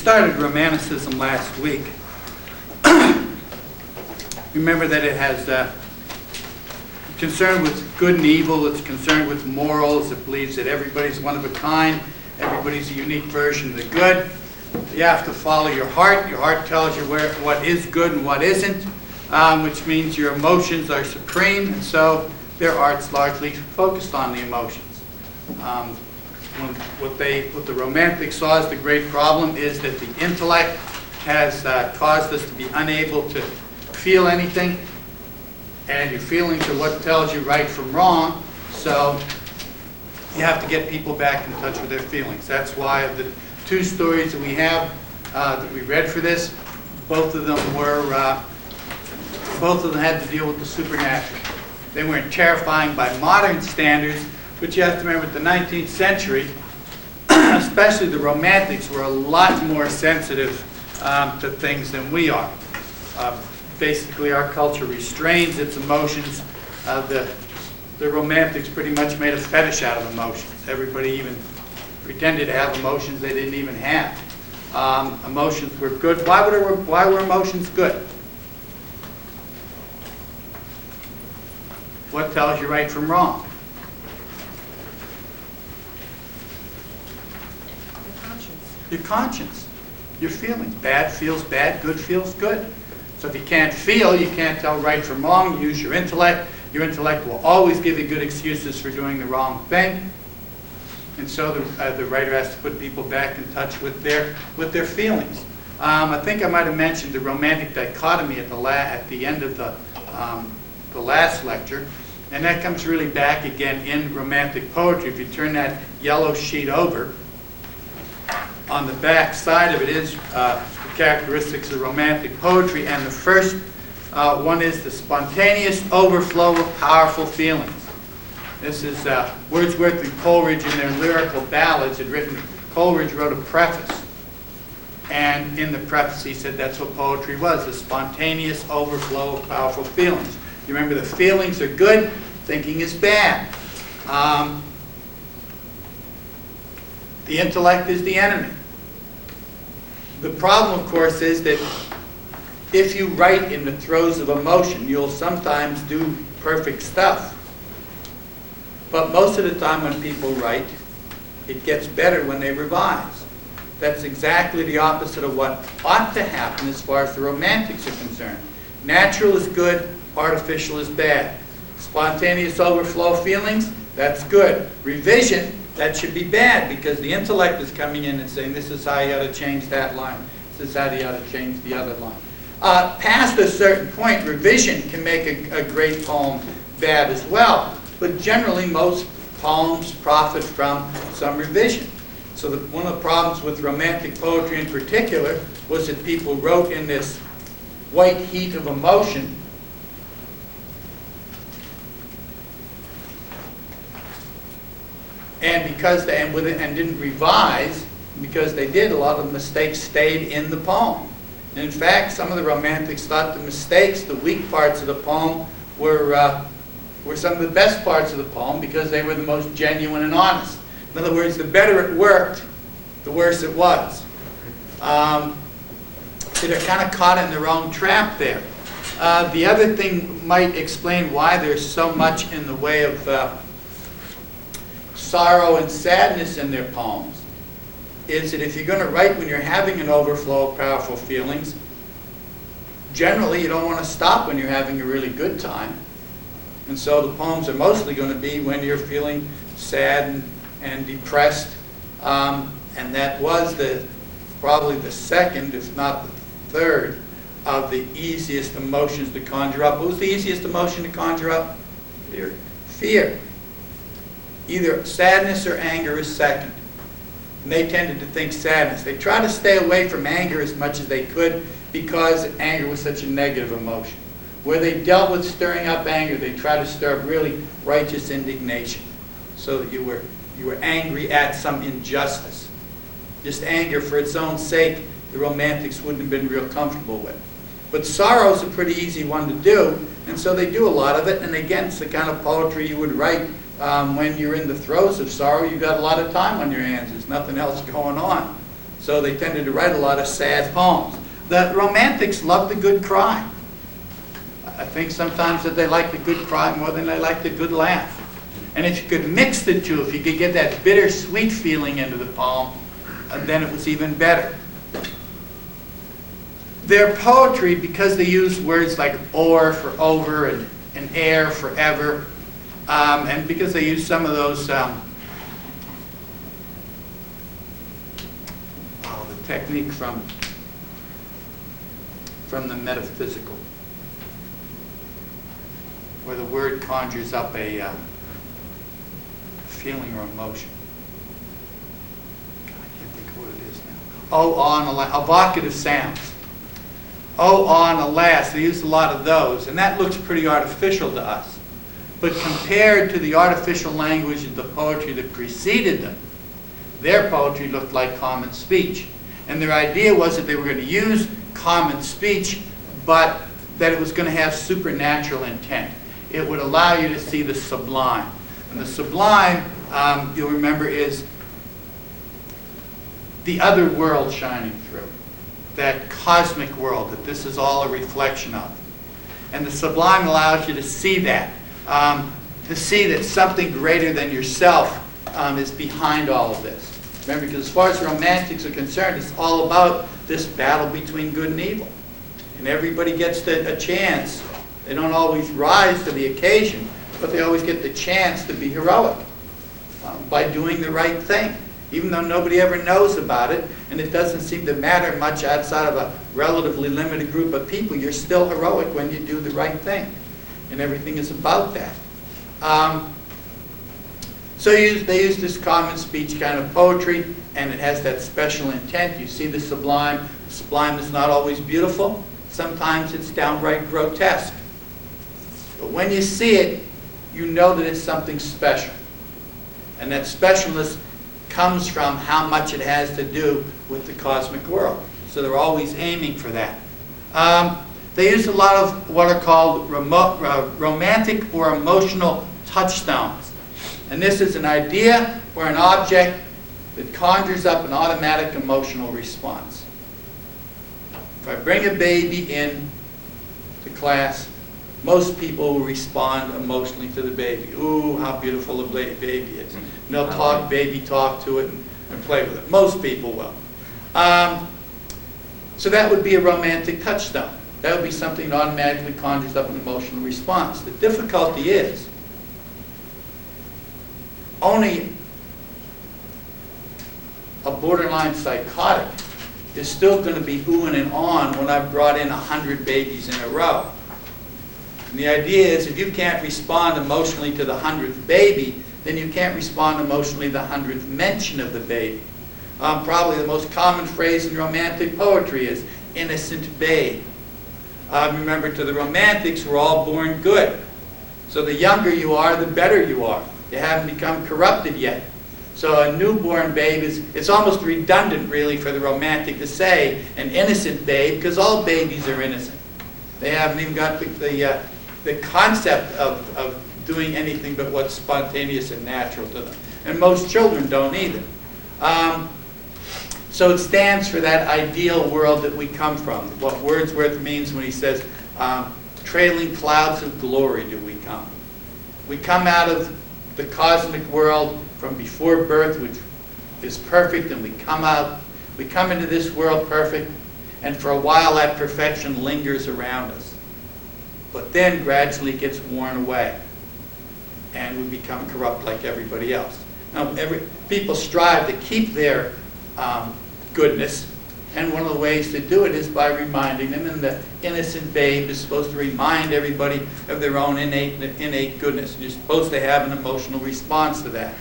started Romanticism last week. Remember that it has concerned with good and evil, it's concerned with morals, it believes that everybody's one of a kind, everybody's a unique version of the good. You have to follow your heart. Your heart tells you what is good and what isn't, which means your emotions are supreme, and so their art's largely focused on the emotions. What the Romantics saw as the great problem is that the intellect has caused us to be unable to feel anything, and your feelings are what tells you right from wrong, so you have to get people back in touch with their feelings. That's why of the two stories that we have that we read for this, both of them had to deal with the supernatural. They weren't terrifying by modern standards, but you have to remember the 19th century, especially the Romantics, were a lot more sensitive to things than we are. Basically, our culture restrains its emotions. The Romantics pretty much made a fetish out of emotions. Everybody even pretended to have emotions they didn't even have. Emotions were good. Why were emotions good? What tells you right from wrong? Your conscience. Your feelings. Bad feels bad, good feels good. So if you can't feel, you can't tell right from wrong. Use your intellect. Your intellect will always give you good excuses for doing the wrong thing. And so the writer has to put people back in touch with their feelings. I think I might have mentioned the romantic dichotomy at the end of the last lecture. And that comes really back again in Romantic poetry. If you turn that yellow sheet over, on the back side of it is the characteristics of Romantic poetry, and the first one is the spontaneous overflow of powerful feelings. This is Wordsworth and Coleridge in their lyrical ballads had written. Coleridge wrote a preface, and in the preface he said that's what poetry was, the spontaneous overflow of powerful feelings. You remember, the feelings are good, thinking is bad. The intellect is the enemy. The problem, of course, is that if you write in the throes of emotion, you'll sometimes do perfect stuff. But most of the time when people write, it gets better when they revise. That's exactly the opposite of what ought to happen as far as the Romantics are concerned. Natural is good, artificial is bad. Spontaneous overflow of feelings, that's good. Revision, that should be bad, because the intellect is coming in and saying, this is how you ought to change that line. This is how you ought to change the other line. Past a certain point, revision can make a great poem bad as well. But generally, most poems profit from some revision. So one of the problems with Romantic poetry in particular was that people wrote in this white heat of emotion. And because they and didn't revise, because they did, a lot of the mistakes stayed in the poem. And in fact, some of the Romantics thought the mistakes, the weak parts of the poem, were some of the best parts of the poem because they were the most genuine and honest. In other words, the better it worked, the worse it was. So they're kind of caught in their own trap there. The other thing might explain why there's so much in the way of sorrow and sadness in their poems is that if you're going to write when you're having an overflow of powerful feelings, generally you don't want to stop when you're having a really good time. And so the poems are mostly going to be when you're feeling sad and depressed. And that was probably the second, if not the third, of the easiest emotions to conjure up. What was the easiest emotion to conjure up? Fear. Fear. Either sadness or anger is second. And they tended to think sadness. They tried to stay away from anger as much as they could because anger was such a negative emotion. Where they dealt with stirring up anger, they tried to stir up really righteous indignation, so that you were angry at some injustice. Just anger for its own sake, the Romantics wouldn't have been real comfortable with. But sorrow is a pretty easy one to do, and so they do a lot of it. And again, it's the kind of poetry you would write when you're in the throes of sorrow. You've got a lot of time on your hands. There's nothing else going on. So they tended to write a lot of sad poems. The Romantics loved the good cry. I think sometimes that they liked the good cry more than they liked the good laugh. And if you could mix the two, if you could get that bittersweet feeling into the poem, then it was even better. Their poetry, because they used words like o'er for over and ere for ever, and because they used some of those the technique from the metaphysical, where the word conjures up a feeling or emotion. God, I can't think of what it is now. Oh, on, evocative sounds. Oh, on, alas. They used a lot of those, and that looks pretty artificial to us. But compared to the artificial language of the poetry that preceded them, their poetry looked like common speech. And their idea was that they were going to use common speech, but that it was going to have supernatural intent. It would allow you to see the sublime. And the sublime, you'll remember, is the other world shining through. That cosmic world that this is all a reflection of. And the sublime allows you to see that. To see that something greater than yourself is behind all of this. Remember, because as far as the Romantics are concerned, it's all about this battle between good and evil. And everybody gets a chance. They don't always rise to the occasion, but they always get the chance to be heroic by doing the right thing. Even though nobody ever knows about it, and it doesn't seem to matter much outside of a relatively limited group of people, you're still heroic when you do the right thing. And everything is about that. So they use this common speech kind of poetry, and it has that special intent. You see the sublime. The sublime is not always beautiful. Sometimes it's downright grotesque. But when you see it, you know that it's something special. And that specialness comes from how much it has to do with the cosmic world. So they're always aiming for that. They use a lot of what are called romantic or emotional touchstones. And this is an idea or an object that conjures up an automatic emotional response. If I bring a baby in to class, most people will respond emotionally to the baby. Ooh, how beautiful a baby is. And they'll talk baby talk to it and play with it. Most people will. So that would be a romantic touchstone. That would be something that automatically conjures up an emotional response. The difficulty is only a borderline psychotic is still going to be oohing and on when I've brought in 100 babies in a row. And the idea is if you can't respond emotionally to the 100th baby, then you can't respond emotionally to the 100th mention of the baby. Probably the most common phrase in Romantic poetry is innocent babe. Remember, to the Romantics, we're all born good. So the younger you are, the better you are. You haven't become corrupted yet. So a newborn babe it's almost redundant, really, for the Romantic to say an innocent babe, because all babies are innocent. They haven't even got the concept of doing anything but what's spontaneous and natural to them. And most children don't either. So it stands for that ideal world that we come from. What Wordsworth means when he says, trailing clouds of glory do we come. We come out of the cosmic world from before birth, which is perfect, and we come into this world perfect, and for a while that perfection lingers around us. But then gradually gets worn away, and we become corrupt like everybody else. Now, people strive to keep their goodness, and one of the ways to do it is by reminding them, and the innocent babe is supposed to remind everybody of their own innate goodness. And you're supposed to have an emotional response to that.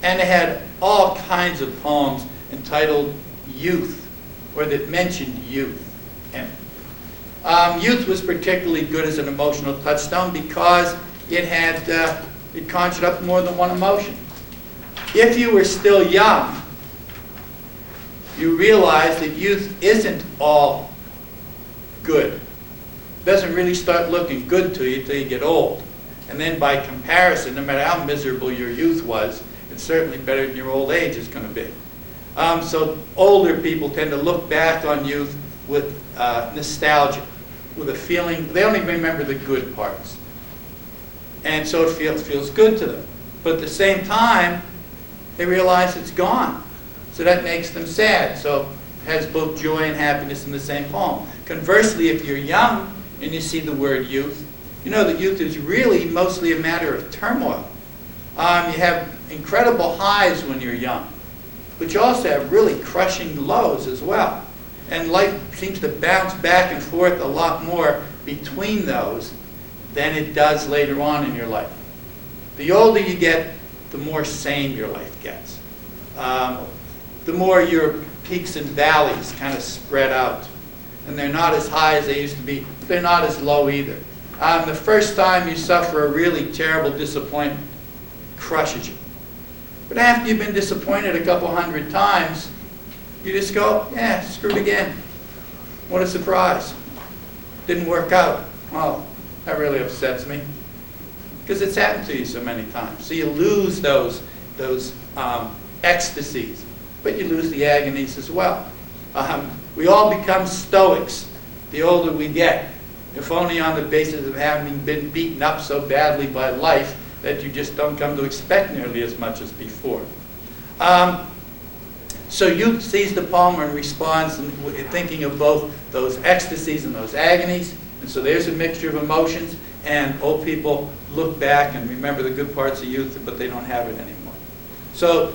And they had all kinds of poems entitled Youth, or that mentioned youth. And youth was particularly good as an emotional touchstone because it conjured up more than one emotion. If you were still young, you realize that youth isn't all good. It doesn't really start looking good to you until you get old. And then by comparison, no matter how miserable your youth was, it's certainly better than your old age is going to be. So older people tend to look back on youth with nostalgia, with a feeling, they only remember the good parts. And so it feels good to them. But at the same time, they realize it's gone. So that makes them sad. So it has both joy and happiness in the same poem. Conversely, if you're young and you see the word youth, you know that youth is really mostly a matter of turmoil. You have incredible highs when you're young, but you also have really crushing lows as well. And life seems to bounce back and forth a lot more between those than it does later on in your life. The older you get, the more sane your life gets. The more your peaks and valleys kind of spread out. And they're not as high as they used to be. They're not as low either. The first time you suffer a really terrible disappointment, crushes you. But after you've been disappointed a couple hundred times, you just go, yeah, screw it again. What a surprise. Didn't work out. Oh, that really upsets me. Because it's happened to you so many times. So you lose those ecstasies, but you lose the agonies as well. We all become stoics the older we get, if only on the basis of having been beaten up so badly by life that you just don't come to expect nearly as much as before. So youth sees the poem and responds thinking of both those ecstasies and those agonies, and so there's a mixture of emotions, and old people look back and remember the good parts of youth, but they don't have it anymore. So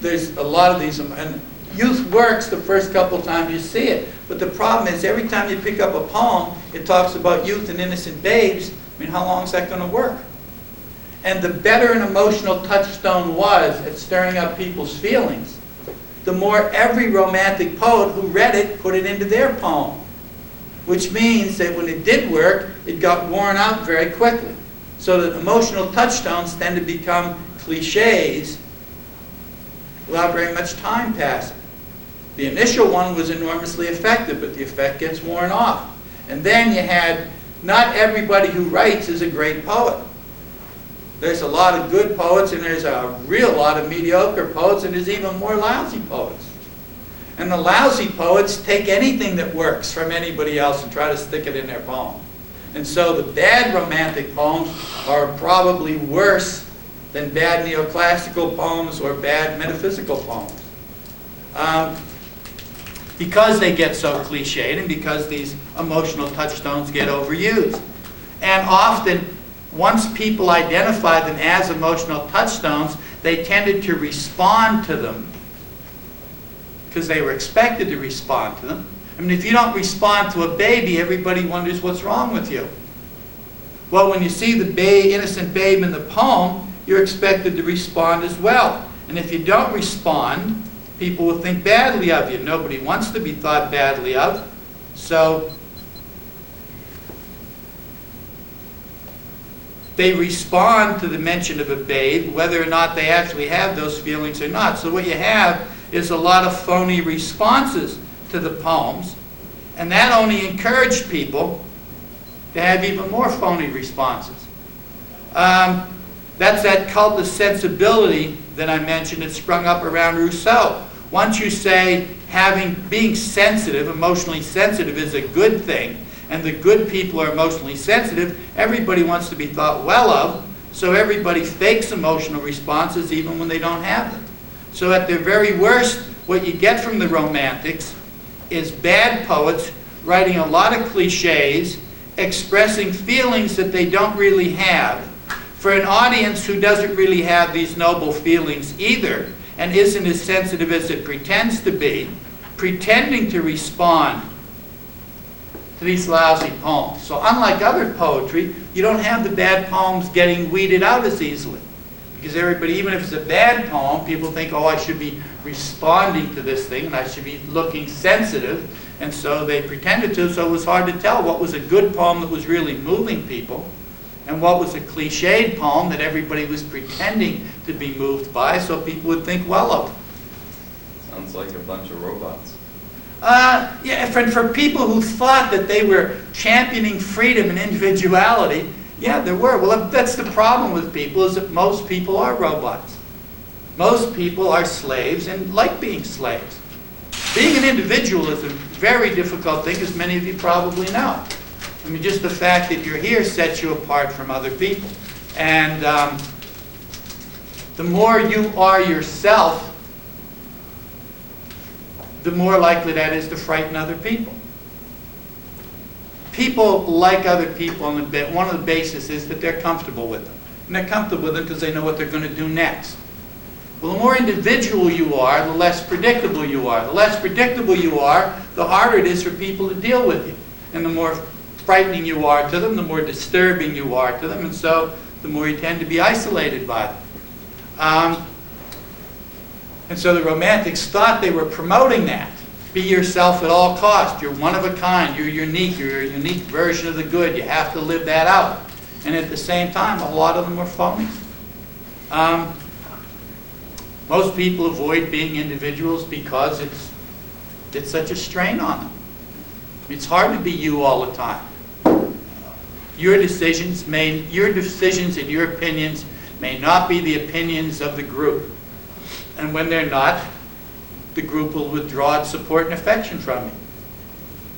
there's a lot of these, and youth works the first couple times you see it, but the problem is every time you pick up a poem, it talks about youth and innocent babes. I mean, how long is that going to work? And the better an emotional touchstone was at stirring up people's feelings, the more every romantic poet who read it put it into their poem. Which means that when it did work, it got worn out very quickly. So that emotional touchstones tend to become cliches without very much time passing. The initial one was enormously effective, but the effect gets worn off. And then you had, not everybody who writes is a great poet. There's a lot of good poets, and there's a real lot of mediocre poets, and there's even more lousy poets. And the lousy poets take anything that works from anybody else and try to stick it in their poem. And so the bad romantic poems are probably worse than bad neoclassical poems or bad metaphysical poems. Because they get so cliched and because these emotional touchstones get overused. And often, once people identify them as emotional touchstones, they tended to respond to them because they were expected to respond to them. I mean, if you don't respond to a baby, everybody wonders what's wrong with you. Well, when you see the innocent babe in the poem, you're expected to respond as well. And if you don't respond, people will think badly of you. Nobody wants to be thought badly of. So they respond to the mention of a babe, whether or not they actually have those feelings or not. So what you have is a lot of phony responses to the poems, and that only encouraged people to have even more phony responses. That's that cult of sensibility that I mentioned that sprung up around Rousseau. Once you say being sensitive, emotionally sensitive is a good thing, and the good people are emotionally sensitive, everybody wants to be thought well of, so everybody fakes emotional responses even when they don't have them. So at their very worst, what you get from the Romantics is bad poets writing a lot of cliches, expressing feelings that they don't really have, for an audience who doesn't really have these noble feelings either, and isn't as sensitive as it pretends to be, pretending to respond to these lousy poems. So unlike other poetry, you don't have the bad poems getting weeded out as easily. Because everybody, even if it's a bad poem, people think, oh, I should be responding to this thing, and I should be looking sensitive, and so they pretended to, so it was hard to tell what was a good poem that was really moving people, and what was a cliched poem that everybody was pretending to be moved by, so people would think well of. Sounds like a bunch of robots. Yeah, for people who thought that they were championing freedom and individuality, yeah, there were. Well, that's the problem with people, is that most people are robots. Most people are slaves and like being slaves. Being an individual is a very difficult thing, as many of you probably know. I mean, just the fact that you're here sets you apart from other people. And the more you are yourself, the more likely that is to frighten other people. People like other people, and one of the bases is that they're comfortable with them. And they're comfortable with them because they know what they're going to do next. Well, the more individual you are, the less predictable you are. The less predictable you are, the harder it is for people to deal with you. And the more frightening you are to them, the more disturbing you are to them, and so the more you tend to be isolated by them. And so the Romantics thought they were promoting that. Be yourself at all costs. You're one of a kind. You're unique. You're a unique version of the good. You have to live that out. And at the same time, a lot of them were phonies. Most people avoid being individuals because it's such a strain on them. It's hard to be you all the time. Your decisions and your opinions may not be the opinions of the group. And when they're not, the group will withdraw its support and affection from you.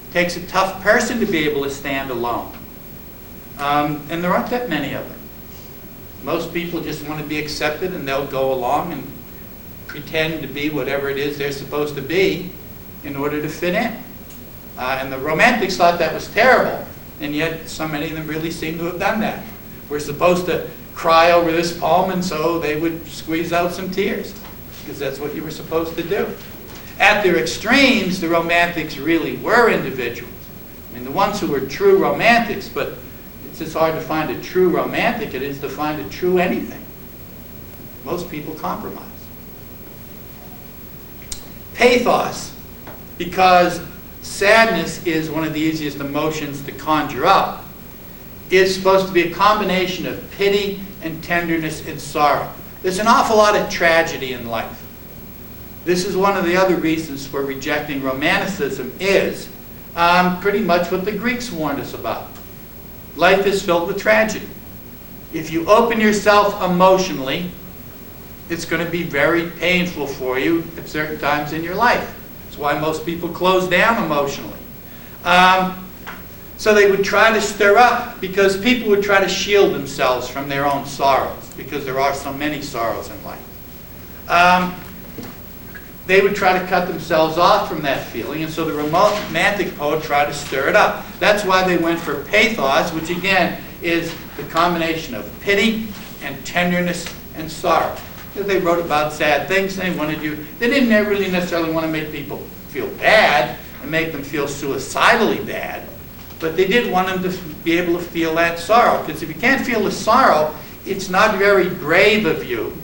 It takes a tough person to be able to stand alone. And there aren't that many of them. Most people just want to be accepted, and they'll go along and pretend to be whatever it is they're supposed to be in order to fit in. And the Romantics thought that was terrible, and yet so many of them really seem to have done that. We're supposed to cry over this poem, and so they would squeeze out some tears, because that's what you were supposed to do. At their extremes, the Romantics really were individuals. I mean, the ones who were true Romantics, but it's as hard to find a true Romantic it is to find a true anything. Most people compromise. Pathos, because sadness is one of the easiest emotions to conjure up, is supposed to be a combination of pity and tenderness and sorrow. There's an awful lot of tragedy in life. This is one of the other reasons for rejecting Romanticism is pretty much what the Greeks warned us about. Life is filled with tragedy. If you open yourself emotionally, it's going to be very painful for you at certain times in your life. That's why most people close down emotionally. So they would try to stir up, because people would try to shield themselves from their own sorrows, because there are so many sorrows in life. They would try to cut themselves off from that feeling, and so the Romantic poet tried to stir it up. That's why they went for pathos, which again is the combination of pity and tenderness and sorrow. They wrote about sad things. They didn't really necessarily want to make people feel bad and make them feel suicidally bad, but they did want them to be able to feel that sorrow, because if you can't feel the sorrow, it's not very brave of you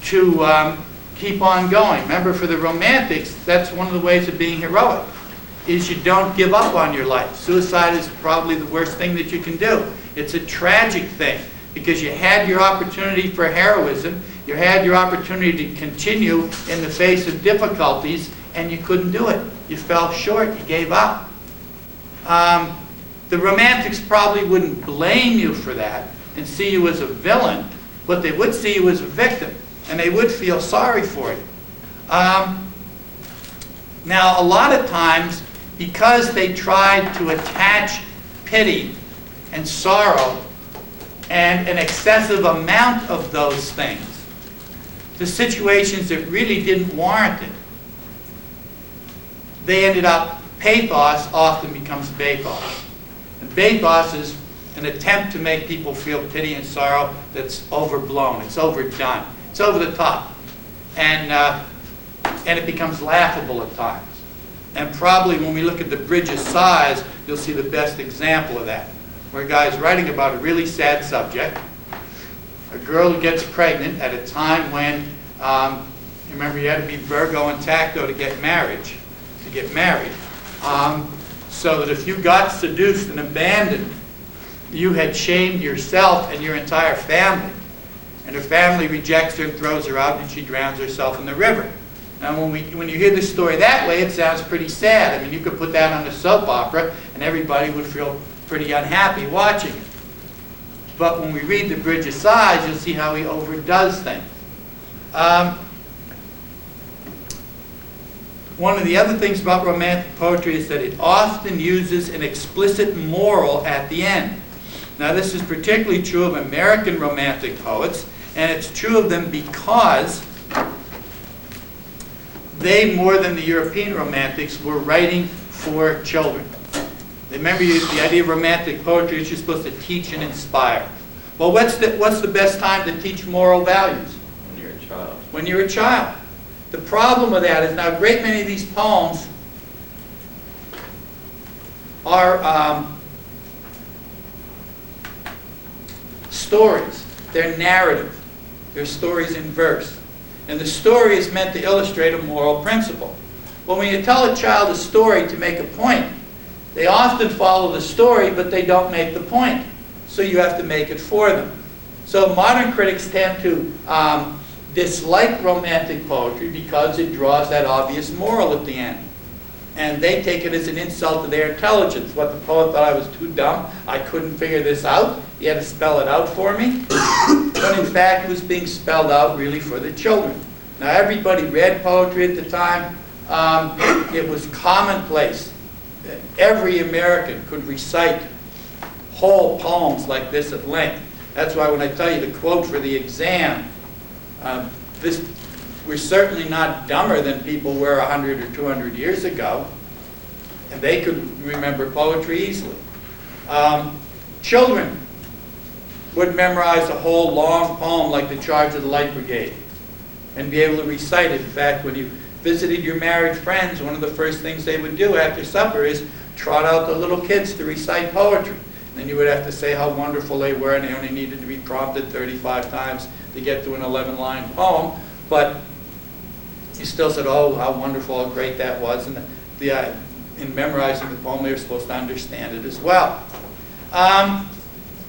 to keep on going. Remember, for the Romantics, that's one of the ways of being heroic, is you don't give up on your life. Suicide is probably the worst thing that you can do. It's a tragic thing, because you had your opportunity for heroism, you had your opportunity to continue in the face of difficulties, and you couldn't do it. You fell short, you gave up. The Romantics probably wouldn't blame you for that and see you as a villain, but they would see you as a victim, and they would feel sorry for you. Now, a lot of times, because they tried to attach pity and sorrow and an excessive amount of those things to situations that really didn't warrant it, they ended up, pathos often becomes bathos. And bathos is an attempt to make people feel pity and sorrow that's overblown, it's overdone, it's over the top. And it becomes laughable at times. And probably when we look at the Bridge of Sighs, you'll see the best example of that, where a guy's writing about a really sad subject, a girl who gets pregnant at a time when, remember, you had to be Virgo and Tacto to get married, so that if you got seduced and abandoned, you had shamed yourself and your entire family. And her family rejects her and throws her out, and she drowns herself in the river. Now, when you hear this story that way, it sounds pretty sad. I mean, you could put that on a soap opera, and everybody would feel pretty unhappy watching it. But when we read The Bridge of Sighs, you'll see how he overdoes things. One of the other things about romantic poetry is that it often uses an explicit moral at the end. Now, this is particularly true of American romantic poets, and it's true of them because they, more than the European romantics, were writing for children. Remember, the idea of romantic poetry is you're supposed to teach and inspire. Well, what's the best time to teach moral values? When you're a child. When you're a child. The problem with that is now a great many of these poems are stories. They're narrative. They're stories in verse. And the story is meant to illustrate a moral principle. Well, when you tell a child a story to make a point, they often follow the story, but they don't make the point. So you have to make it for them. So modern critics tend to dislike romantic poetry because it draws that obvious moral at the end. And they take it as an insult to their intelligence. What the poet thought I was too dumb, I couldn't figure this out, he had to spell it out for me. But in fact, it was being spelled out really for the children. Now, everybody read poetry at the time. It was commonplace. Every American could recite whole poems like this at length. That's why when I tell you the quote for the exam, we're certainly not dumber than people were 100 or 200 years ago, and they could remember poetry easily. Children would memorize a whole long poem like the Charge of the Light Brigade and be able to recite it. In fact, when you visited your married friends, one of the first things they would do after supper is trot out the little kids to recite poetry. Then you would have to say how wonderful they were, and they only needed to be prompted 35 times to get to an 11-line poem. But you still said, oh, how wonderful, how great that was. And in memorizing the poem, they were supposed to understand it as well.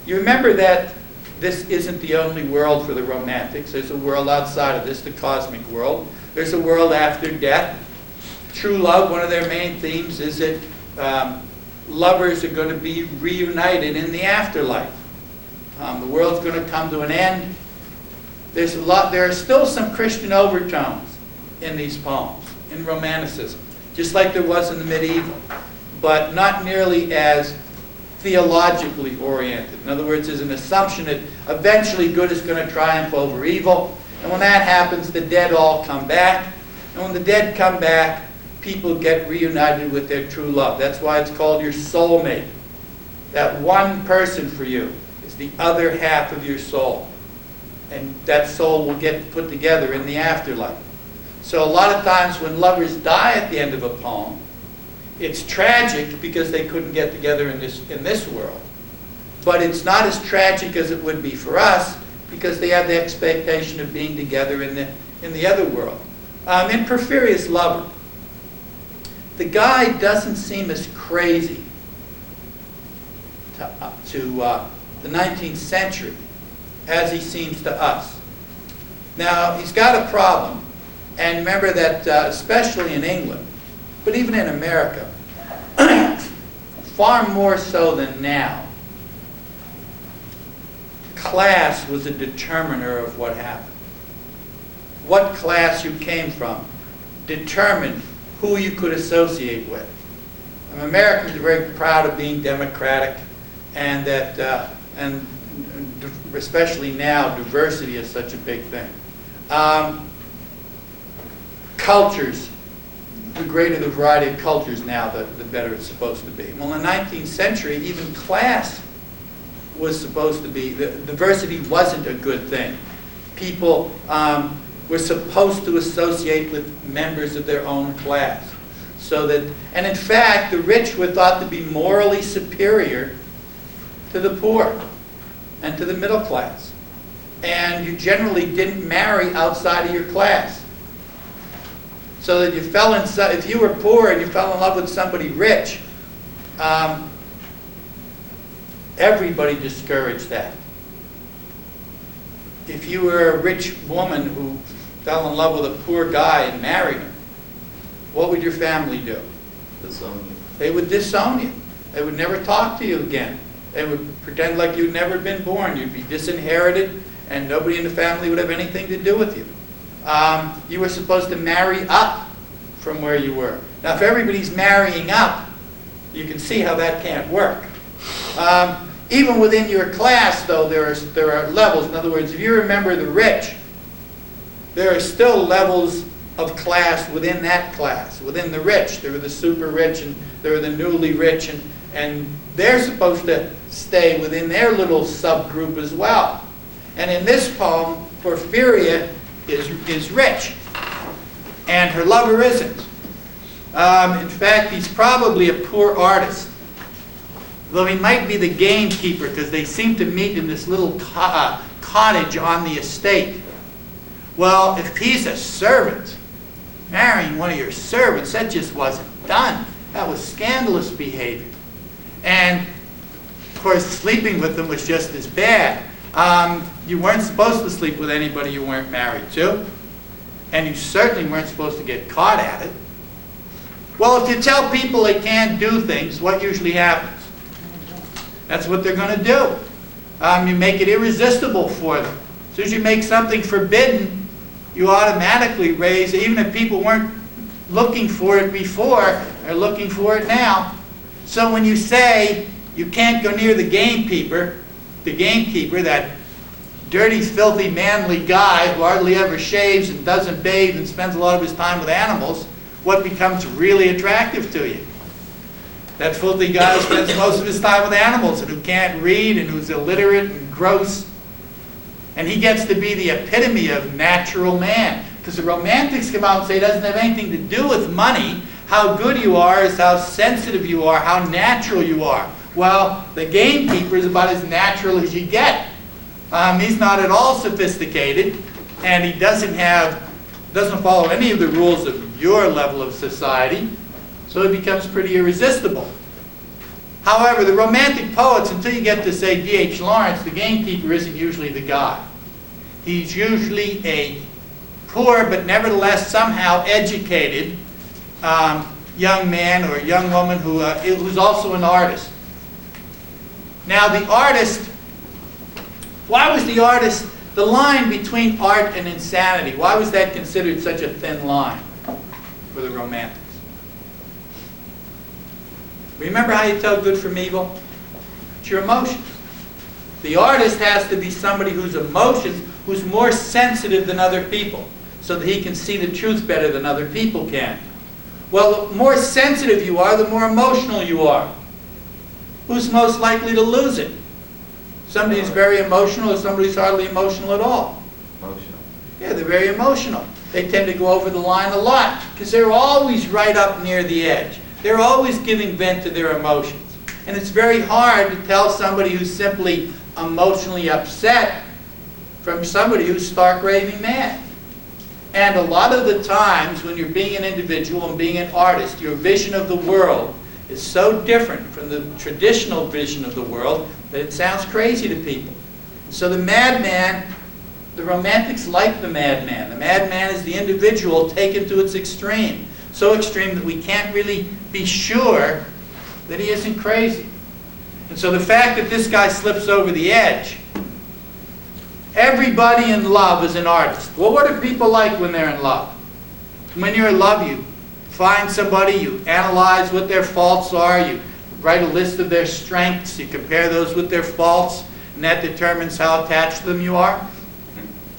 You remember that this isn't the only world for the Romantics. There's a world outside of this, the cosmic world. There's a world after death. True love, one of their main themes is that lovers are going to be reunited in the afterlife. The world's going to come to an end. There are still some Christian overtones in these poems, in Romanticism, just like there was in the medieval, but not nearly as theologically oriented. In other words, there's an assumption that eventually good is going to triumph over evil, and when that happens, the dead all come back, and when the dead come back, people get reunited with their true love. That's why it's called your soulmate. That one person for you is the other half of your soul. And that soul will get put together in the afterlife. So a lot of times when lovers die at the end of a poem, it's tragic because they couldn't get together in this world. But it's not as tragic as it would be for us because they have the expectation of being together in the other world. In Porphyrius Lover, the guy doesn't seem as crazy to the 19th century as he seems to us. Now, he's got a problem, and remember that especially in England, but even in America, far more so than now, class was a determiner of what happened. What class you came from determined who you could associate with. Americans are very proud of being democratic, and that, and especially now, diversity is such a big thing. Cultures, the greater the variety of cultures now, the better it's supposed to be. Well, in the 19th century, even class was supposed to be, the diversity wasn't a good thing. People were supposed to associate with members of their own class. So that, and in fact, the rich were thought to be morally superior to the poor and to the middle class. And you generally didn't marry outside of your class. So that you fell in, if you were poor and you fell in love with somebody rich, everybody discouraged that. If you were a rich woman who fell in love with a poor guy and married him, what would your family do? Disown you. They would disown you. They would never talk to you again. They would pretend like you'd never been born. You'd be disinherited, and nobody in the family would have anything to do with you. You were supposed to marry up from where you were. Now, if everybody's marrying up, you can see how that can't work. Even within your class, though, there are levels. In other words, if you remember the rich, there are still levels of class within that class. Within the rich, there are the super rich and there are the newly rich, and they're supposed to stay within their little subgroup as well. And in this poem, Porphyria is rich, and her lover isn't. In fact, he's probably a poor artist, though he might be the gamekeeper, because they seem to meet in this little cottage on the estate. Well, if he's a servant, marrying one of your servants, that just wasn't done. That was scandalous behavior. And, of course, sleeping with them was just as bad. You weren't supposed to sleep with anybody you weren't married to, and you certainly weren't supposed to get caught at it. Well, if you tell people they can't do things, what usually happens? That's what they're going to do. You make it irresistible for them. As soon as you make something forbidden, you automatically raise, even if people weren't looking for it before, they're looking for it now. So when you say you can't go near the gamekeeper, that dirty, filthy, manly guy who hardly ever shaves and doesn't bathe and spends a lot of his time with animals, what becomes really attractive to you? That filthy guy who spends most of his time with animals and who can't read and who's illiterate and gross. And he gets to be the epitome of natural man. Because the romantics come out and say it doesn't have anything to do with money. How good you are is how sensitive you are, how natural you are. Well, the gamekeeper is about as natural as you get. He's not at all sophisticated, and he doesn't follow any of the rules of your level of society, so it becomes pretty irresistible. However, the romantic poets, until you get to, say, D.H. Lawrence, the gamekeeper isn't usually the guy. He's usually a poor, but nevertheless somehow educated young man or young woman who's also an artist. Now, the artist, why was the artist, the line between art and insanity, why was that considered such a thin line for the Romantics? Remember how you tell good from evil? It's your emotions. The artist has to be somebody whose emotions, who's more sensitive than other people, so that he can see the truth better than other people can. Well, the more sensitive you are, the more emotional you are. Who's most likely to lose it? Somebody who's very emotional or somebody who's hardly emotional at all? Emotional. Yeah, they're very emotional. They tend to go over the line a lot because they're always right up near the edge. They're always giving vent to their emotions. And it's very hard to tell somebody who's simply emotionally upset from somebody who's stark raving mad. And a lot of the times when you're being an individual and being an artist, your vision of the world is so different from the traditional vision of the world that it sounds crazy to people. So the madman, the Romantics like the madman. The madman is the individual taken to its extreme. So extreme that we can't really be sure that he isn't crazy. And so the fact that this guy slips over the edge, everybody in love is an artist. Well, what are people like when they're in love? When you're in love, you find somebody, you analyze what their faults are, you write a list of their strengths, you compare those with their faults, and that determines how attached to them you are.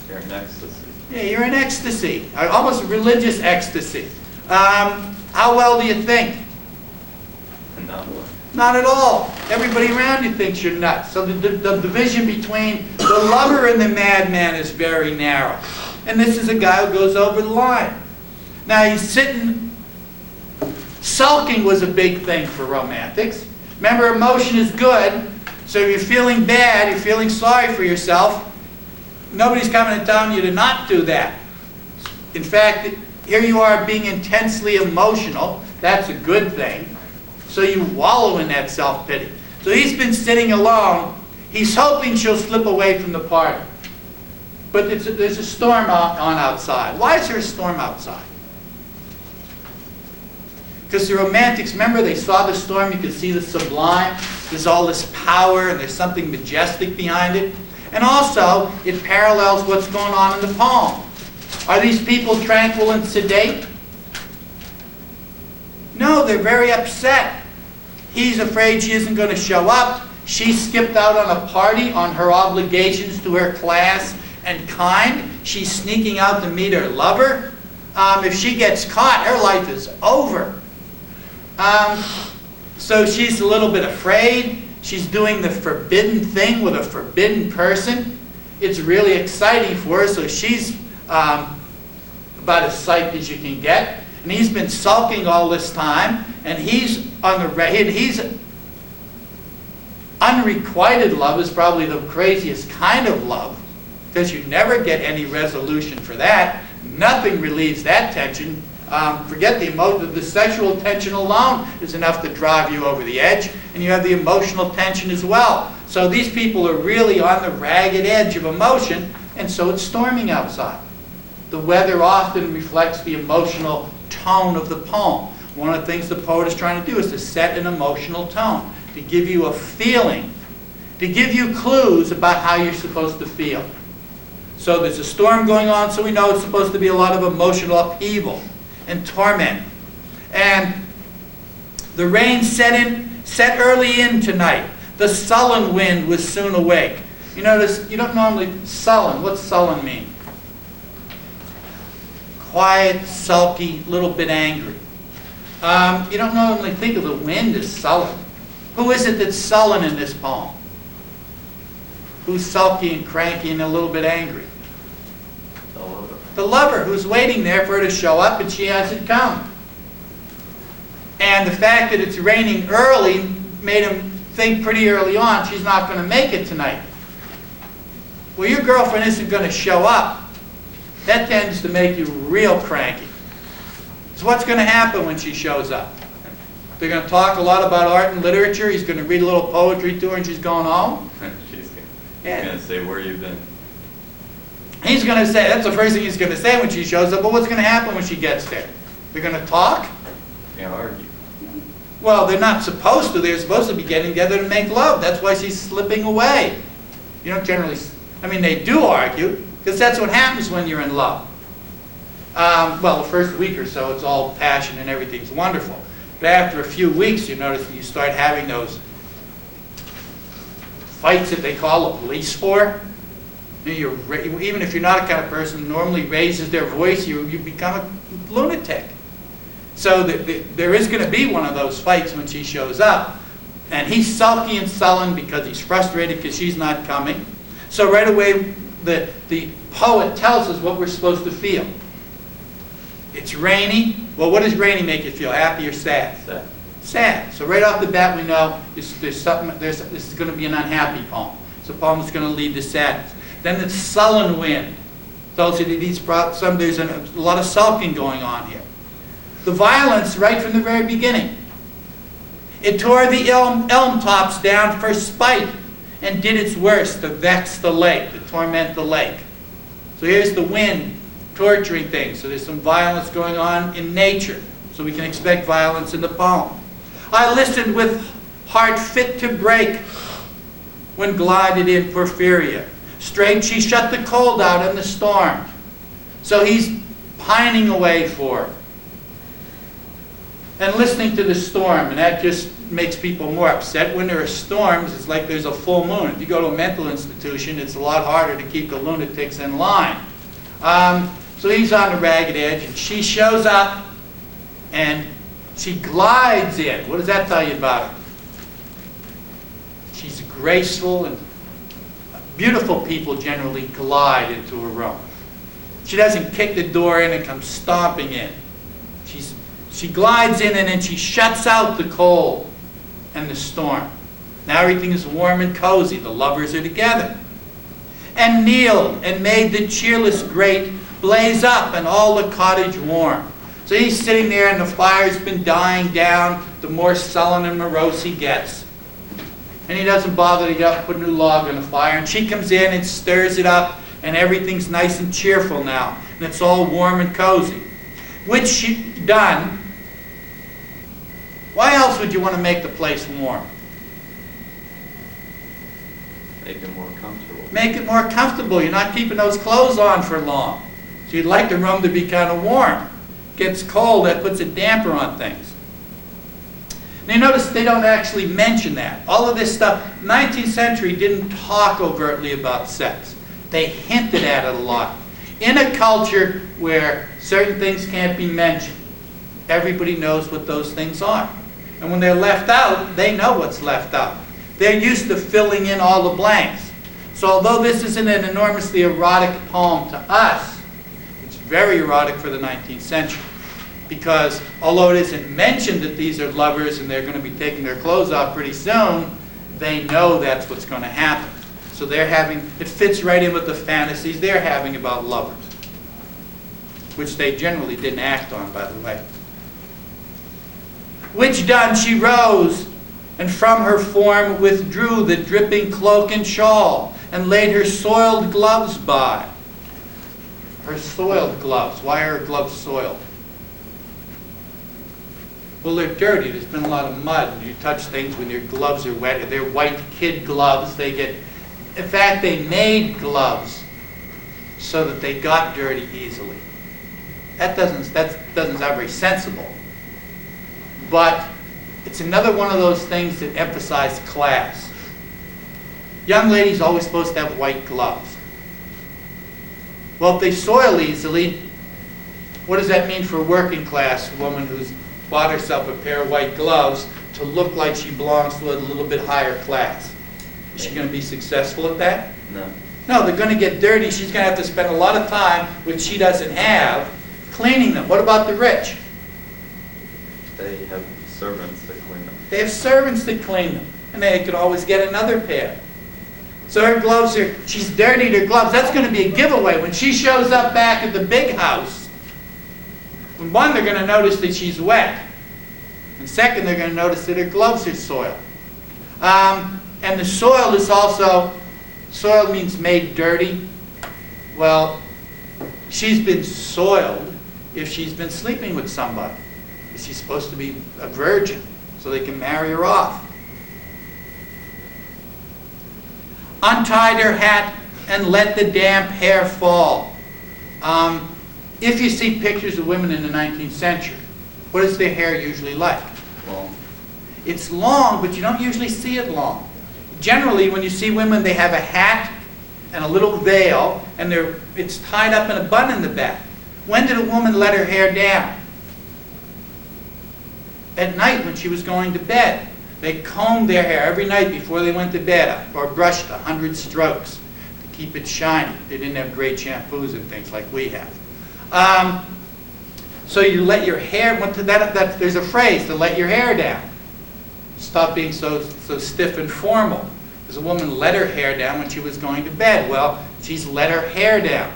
You're in ecstasy. Yeah, you're in ecstasy, almost religious ecstasy. How well do you think? Not well. Not at all. Everybody around you thinks you're nuts. So the division between the lover and the madman is very narrow. And this is a guy who goes over the line. Now he's sitting, sulking was a big thing for Romantics. Remember, emotion is good, so if you're feeling bad, you're feeling sorry for yourself, nobody's coming and telling you to not do that. In fact, here you are being intensely emotional. That's a good thing. So you wallow in that self-pity. So he's been sitting alone. He's hoping she'll slip away from the party. But there's a storm on outside. Why is there a storm outside? Because the Romantics, remember, they saw the storm, you could see the sublime. There's all this power and there's something majestic behind it. And also, it parallels what's going on in the poem. Are these people tranquil and sedate? No, they're very upset. He's afraid she isn't going to show up. She skipped out on a party on her obligations to her class and kind. She's sneaking out to meet her lover. If she gets caught, her life is over. So she's a little bit afraid. She's doing the forbidden thing with a forbidden person. It's really exciting for her, so she's about as psyched as you can get. And he's been sulking all this time, and he's unrequited love is probably the craziest kind of love, because you never get any resolution for that. Nothing relieves that tension. Forget the emotion. The sexual tension alone is enough to drive you over the edge, and you have the emotional tension as well. So these people are really on the ragged edge of emotion, and so it's storming outside. The weather often reflects the emotional tone of the poem. One of the things the poet is trying to do is to set an emotional tone, to give you a feeling, to give you clues about how you're supposed to feel. So there's a storm going on, so we know it's supposed to be a lot of emotional upheaval and torment. And the rain set early in tonight. The sullen wind was soon awake. You notice, you don't normally, sullen, what's sullen mean? Quiet, sulky, little bit angry. You don't normally think of the wind as sullen. Who is it that's sullen in this poem? Who's sulky and cranky and a little bit angry? The lover. The lover, who's waiting there for her to show up and she hasn't come. And the fact that it's raining early made him think pretty early on she's not going to make it tonight. Well, your girlfriend isn't going to show up. That tends to make you real cranky. So what's going to happen when she shows up? They're going to talk a lot about art and literature. He's going to read a little poetry to her and she's going home. She's going to say, where you been? He's going to say, that's the first thing he's going to say when she shows up. But what's going to happen when she gets there? They're going to talk? Yeah, argue. Well, they're not supposed to. They're supposed to be getting together to make love. That's why she's slipping away. You don't generally, they do argue, because that's what happens when you're in love. Well, the first week or so, it's all passion and everything's wonderful. But after a few weeks, you notice that you start having those fights that they call the police for. Even if you're not a kind of person who normally raises their voice, you become a lunatic. So there is going to be one of those fights when she shows up. And he's sulky and sullen because he's frustrated because she's not coming. So right away, the poet tells us what we're supposed to feel. It's rainy. Well, what does rainy make you feel? Happy or sad? Sad. Sad. So right off the bat, we know this is going to be an unhappy poem. It's a poem that's going to lead to sadness. Then the sullen wind tells you that there's a lot of sulking going on here. The violence right from the very beginning. It tore the elm tops down for spite and did its worst to vex the lake, to torment the lake. So here's the wind torturing things. So there's some violence going on in nature. So we can expect violence in the poem. I listened with heart fit to break when glided in Porphyria. Straight she shut the cold out in the storm. So he's pining away for her. And listening to the storm, and that just makes people more upset. When there are storms, it's like there's a full moon. If you go to a mental institution, it's a lot harder to keep the lunatics in line. So he's on the ragged edge, and she shows up, and she glides in. What does that tell you about her? She's graceful, and beautiful people generally glide into a room. She doesn't kick the door in and come stomping in. She glides in and then she shuts out the cold and the storm. Now everything is warm and cozy. The lovers are together. And kneeled and made the cheerless grate blaze up and all the cottage warm. So he's sitting there and the fire's been dying down. The more sullen and morose he gets. And he doesn't bother to get up and put a new log on the fire. And she comes in and stirs it up and everything's nice and cheerful now. And it's all warm and cozy. Which she done. Why else would you want to make the place warm? Make it more comfortable. Make it more comfortable. You're not keeping those clothes on for long. So you'd like the room to be kind of warm. Gets cold, that puts a damper on things. Now you notice they don't actually mention that. All of this stuff, 19th century didn't talk overtly about sex. They hinted at it a lot. In a culture where certain things can't be mentioned, everybody knows what those things are. And when they're left out, they know what's left out. They're used to filling in all the blanks. So although this isn't an enormously erotic poem to us, it's very erotic for the 19th century. Because although it isn't mentioned that these are lovers and they're going to be taking their clothes off pretty soon, they know that's what's going to happen. So they're having, it fits right in with the fantasies they're having about lovers, which they generally didn't act on, by the way. Which done, she rose, and from her form withdrew the dripping cloak and shawl, and laid her soiled gloves by. Her soiled gloves. Why are her gloves soiled? Well, they're dirty. There's been a lot of mud. You touch things when your gloves are wet. They're white kid gloves. They get, in fact, they made gloves so that they got dirty easily. That doesn't sound very sensible. But it's another one of those things that emphasize class. Young ladies are always supposed to have white gloves. Well, if they soil easily, what does that mean for a working class woman who's bought herself a pair of white gloves to look like she belongs to a little bit higher class? Is she going to be successful at that? No. No, they're going to get dirty. She's going to have to spend a lot of time, which she doesn't have, cleaning them. What about the rich? They have servants that clean them. They have servants that clean them, and they could always get another pair. So her gloves are, she's dirtied her gloves. That's going to be a giveaway. When she shows up back at the big house, one, they're going to notice that she's wet. And second, they're going to notice that her gloves are soiled. And the soil is also, soil means made dirty. Well, she's been soiled if she's been sleeping with somebody. She's supposed to be a virgin, so they can marry her off. Untied her hat and let the damp hair fall. If you see pictures of women in the 19th century, what is their hair usually like? Long. It's long, but you don't usually see it long. Generally, when you see women, they have a hat and a little veil, and it's tied up in a bun in the back. When did a woman let her hair down? At night when she was going to bed. They combed their hair every night before they went to bed, or brushed 100 strokes to keep it shiny. They didn't have great shampoos and things like we have. So you let your hair, there's a phrase, to let your hair down. Stop being so stiff and formal. Because a woman let her hair down when she was going to bed. Well, she's let her hair down.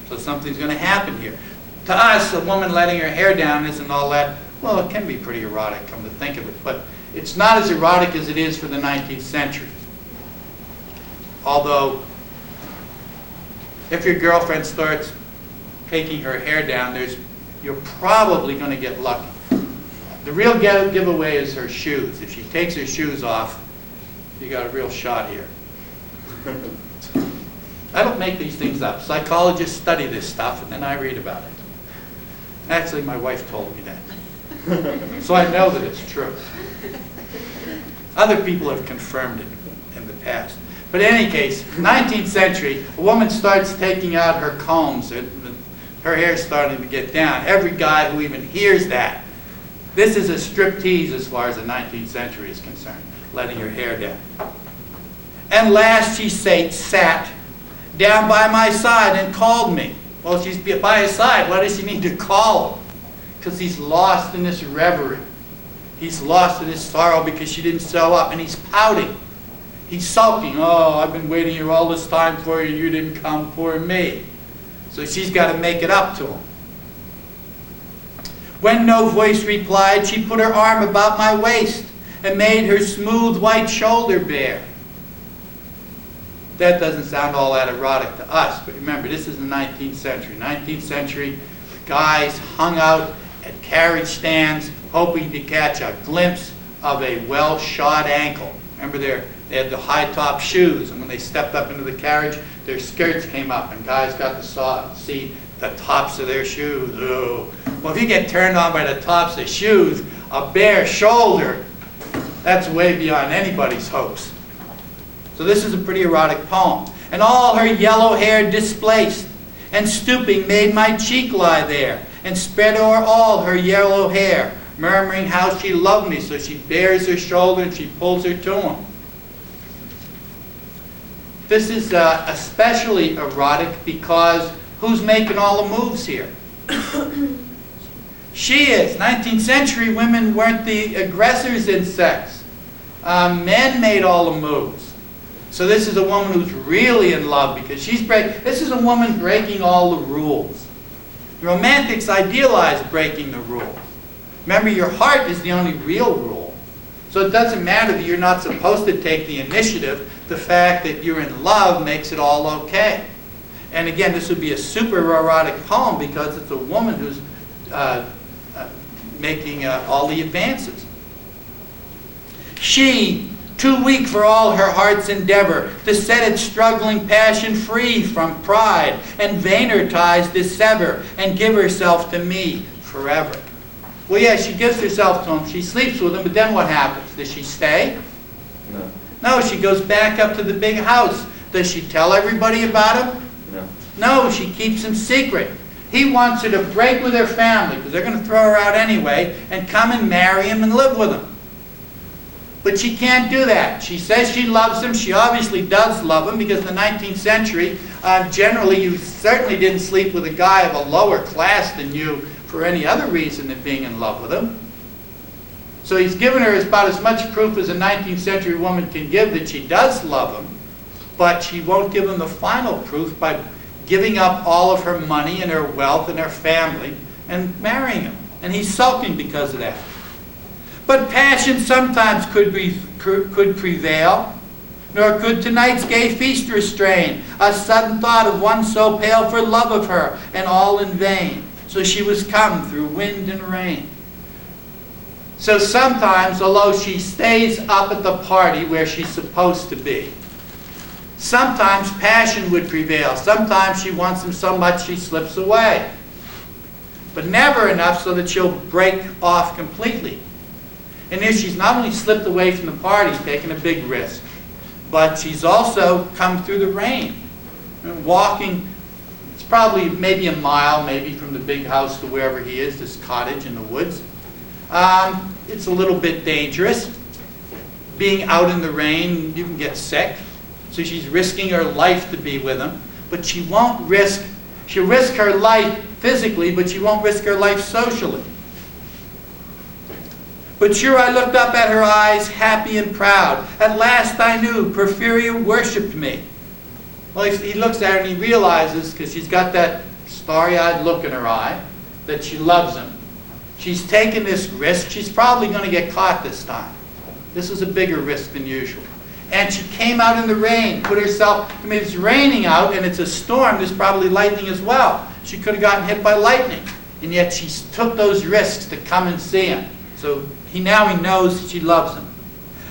So something's going to happen here. To us, a woman letting her hair down isn't all that, well, it can be pretty erotic, come to think of it, but it's not as erotic as it is for the 19th century. Although, if your girlfriend starts taking her hair down, you're probably going to get lucky. The real giveaway is her shoes. If she takes her shoes off, you got a real shot here. I don't make these things up. Psychologists study this stuff, and then I read about it. Actually, my wife told me that. So I know that it's true. Other people have confirmed it in the past. But in any case, 19th century, a woman starts taking out her combs, and her hair's starting to get down. Every guy who even hears that, this is a striptease as far as the 19th century is concerned, letting her hair down. And last she sat down by my side and called me. Well, she's by his side. Why does she need to call him? Because he's lost in this reverie. He's lost in his sorrow because she didn't show up, and he's pouting. He's sulking. Oh, I've been waiting here all this time for you. You didn't come for me. So she's got to make it up to him. When no voice replied, she put her arm about my waist and made her smooth white shoulder bare. That doesn't sound all that erotic to us, but remember, this is the 19th century. 19th century, guys hung out at carriage stands hoping to catch a glimpse of a well-shod ankle. Remember, they had the high-top shoes, and when they stepped up into the carriage, their skirts came up, and guys got to see the tops of their shoes. Ooh. Well, if you get turned on by the tops of shoes, a bare shoulder, that's way beyond anybody's hopes. So this is a pretty erotic poem. And all her yellow hair displaced, and stooping made my cheek lie there, and spread o'er all her yellow hair, murmuring how she loved me. So she bares her shoulder and she pulls her to him. This is especially erotic because who's making all the moves here? She is. 19th century women weren't the aggressors in sex. Men made all the moves. So this is a woman who's really in love because this is a woman breaking all the rules. The Romantics idealized breaking the rules. Remember, your heart is the only real rule. So it doesn't matter that you're not supposed to take the initiative. The fact that you're in love makes it all okay. And again, this would be a super erotic poem because it's a woman who's making all the advances. She, too weak for all her heart's endeavor, to set its struggling passion free from pride, and vainer ties dissever, and give herself to me forever. Well, yeah, she gives herself to him. She sleeps with him, but then what happens? Does she stay? No. No, she goes back up to the big house. Does she tell everybody about him? No. No, she keeps him secret. He wants her to break with her family, because they're going to throw her out anyway, and come and marry him and live with him. But she can't do that. She says she loves him. She obviously does love him, because in the 19th century, generally you certainly didn't sleep with a guy of a lower class than you for any other reason than being in love with him. So he's given her about as much proof as a 19th century woman can give that she does love him, but she won't give him the final proof by giving up all of her money and her wealth and her family and marrying him. And he's sulking because of that. But passion sometimes could prevail, nor could tonight's gay feast restrain a sudden thought of one so pale for love of her, and all in vain. So she was come through wind and rain. So sometimes, although she stays up at the party where she's supposed to be, sometimes passion would prevail. Sometimes she wants him so much she slips away. But never enough so that she'll break off completely. And here she's not only slipped away from the party, taking a big risk, but she's also come through the rain. And walking, it's probably maybe a mile, maybe from the big house to wherever he is, this cottage in the woods. It's a little bit dangerous. Being out in the rain, you can get sick. So she's risking her life to be with him. But she won't risk, she'll risk her life physically, but she won't risk her life socially. But sure I looked up at her eyes, happy and proud. At last I knew Porphyria worshipped me. Well, he looks at her and he realizes, because she's got that starry-eyed look in her eye, that she loves him. She's taken this risk. She's probably going to get caught this time. This is a bigger risk than usual. And she came out in the rain, put herself, I mean, it's raining out and it's a storm. There's probably lightning as well. She could have gotten hit by lightning. And yet she took those risks to come and see him. So now he knows she loves him.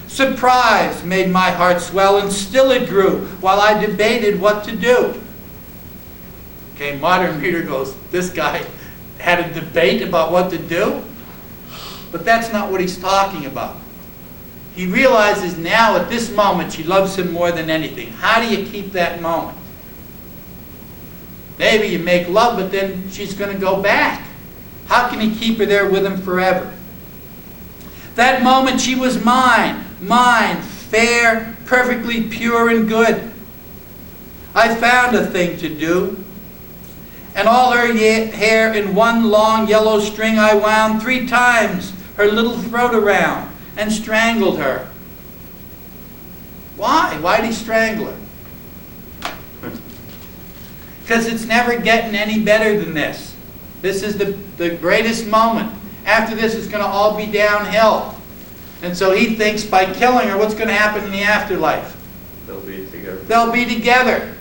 Surprise made my heart swell, and still it grew while I debated what to do. Okay, modern reader goes, this guy had a debate about what to do? But that's not what he's talking about. He realizes now at this moment she loves him more than anything. How do you keep that moment? Maybe you make love, but then she's going to go back. How can he keep her there with him forever? That moment she was mine, fair, perfectly pure and good. I found a thing to do. And all her hair in one long yellow string I wound 3 times her little throat around and strangled her. Why? Why did he strangle her? Because it's never getting any better than this. This is the greatest moment. After this, it's going to all be downhill. And so he thinks by killing her, what's going to happen in the afterlife? They'll be together. They'll be together.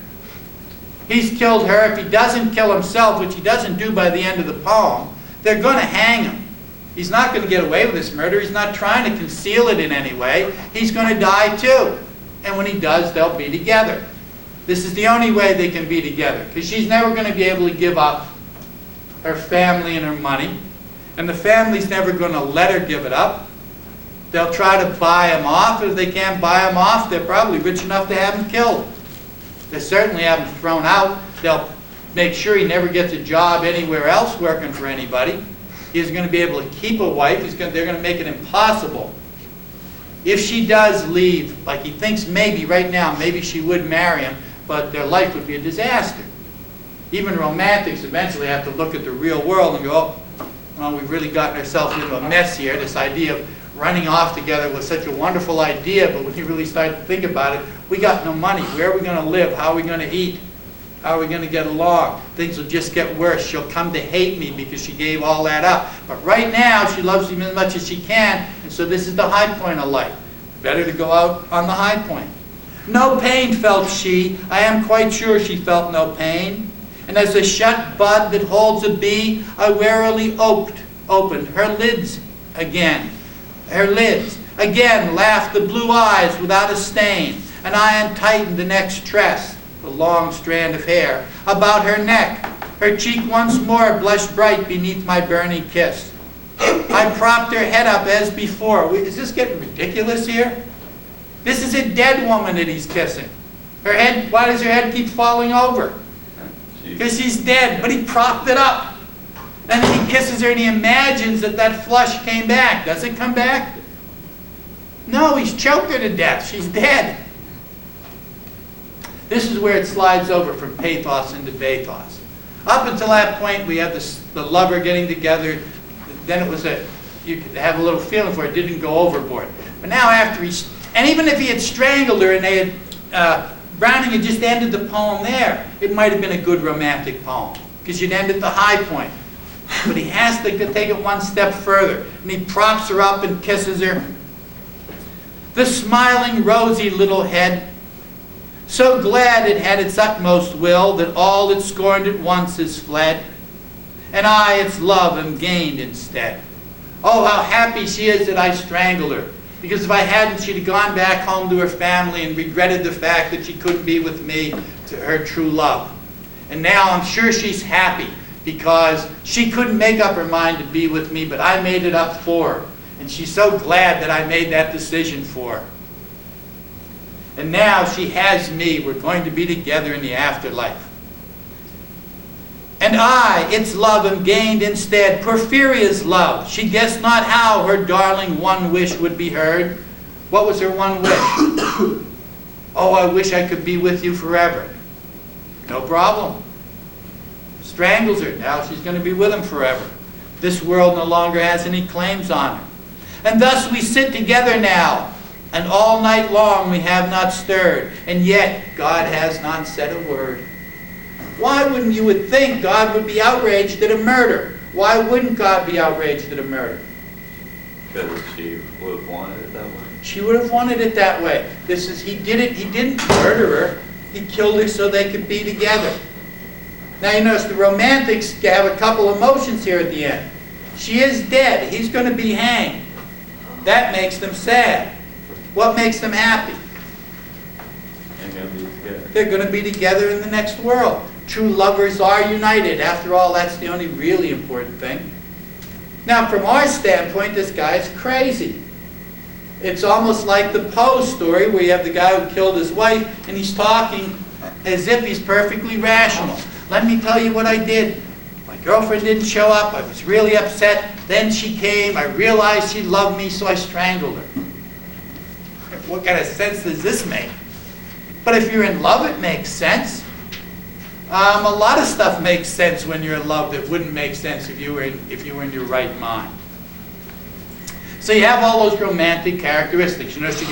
He's killed her. If he doesn't kill himself, which he doesn't do by the end of the poem, they're going to hang him. He's not going to get away with this murder. He's not trying to conceal it in any way. He's going to die too. And when he does, they'll be together. This is the only way they can be together, because she's never going to be able to give up her family and her money, and the family's never going to let her give it up. They'll try to buy him off. If they can't buy him off, they're probably rich enough to have him killed. They certainly have him thrown out. They'll make sure he never gets a job anywhere else working for anybody. He's going to be able to keep a wife. They're going to make it impossible. If she does leave, like he thinks maybe right now, maybe she would marry him, but their life would be a disaster. Even romantics eventually have to look at the real world and go, oh, well, we've really gotten ourselves into a mess here. This idea of running off together was such a wonderful idea, but when you really start to think about it, we got no money. Where are we going to live? How are we going to eat? How are we going to get along? Things will just get worse. She'll come to hate me because she gave all that up. But right now, she loves him as much as she can, and so this is the high point of life. Better to go out on the high point. No pain felt she. I am quite sure she felt no pain. And as a shut bud that holds a bee, I warily opened her lids again. Her lids. Again laughed the blue eyes without a stain, and I untightened the next tress, the long strand of hair, about her neck. Her cheek once more blushed bright beneath my burning kiss. I propped her head up as before. Is this getting ridiculous here? This is a dead woman that he's kissing. Her head, why does her head keep falling over? Because she's dead, but he propped it up. And then he kisses her and he imagines that that flush came back. Does it come back? No, he's choked her to death. She's dead. This is where it slides over from pathos into bathos. Up until that point, we have the lover getting together. Then it was you could have a little feeling for it. Didn't go overboard. But now after and even if he had strangled her and they had, Browning had just ended the poem there, it might have been a good romantic poem, because you'd end at the high point. But he has to take it one step further, and he props her up and kisses her. The smiling, rosy little head, so glad it had its utmost will, that all it scorned at once is fled, and I its love am gained instead. Oh, how happy she is that I strangled her, because if I hadn't, she'd have gone back home to her family and regretted the fact that she couldn't be with me, to her true love. And now I'm sure she's happy, because she couldn't make up her mind to be with me, but I made it up for her. And she's so glad that I made that decision for her. And now she has me. We're going to be together in the afterlife. And I, its love, am gained instead, Porphyria's love. She guessed not how her darling one wish would be heard. What was her one wish? Oh, I wish I could be with you forever. No problem. Strangles her. Now she's going to be with him forever. This world no longer has any claims on her. And thus we sit together now, and all night long we have not stirred, and yet God has not said a word. Why wouldn't you would think God would be outraged at a murder? Why wouldn't God be outraged at a murder? Because she would have wanted it that way. She would have wanted it that way. He didn't murder her. He killed her so they could be together. Now you notice the romantics have a couple emotions here at the end. She is dead. He's going to be hanged. That makes them sad. What makes them happy? They're going to be together. They're going to be together in the next world. True lovers are united. After all, that's the only really important thing. Now, from our standpoint, this guy is crazy. It's almost like the Poe story where you have the guy who killed his wife and he's talking as if he's perfectly rational. Let me tell you what I did. My girlfriend didn't show up. I was really upset. Then she came. I realized she loved me, so I strangled her. What kind of sense does this make? But if you're in love, it makes sense. A lot of stuff makes sense when you're in love that wouldn't make sense if you were in your right mind. So you have all those romantic characteristics. You notice you've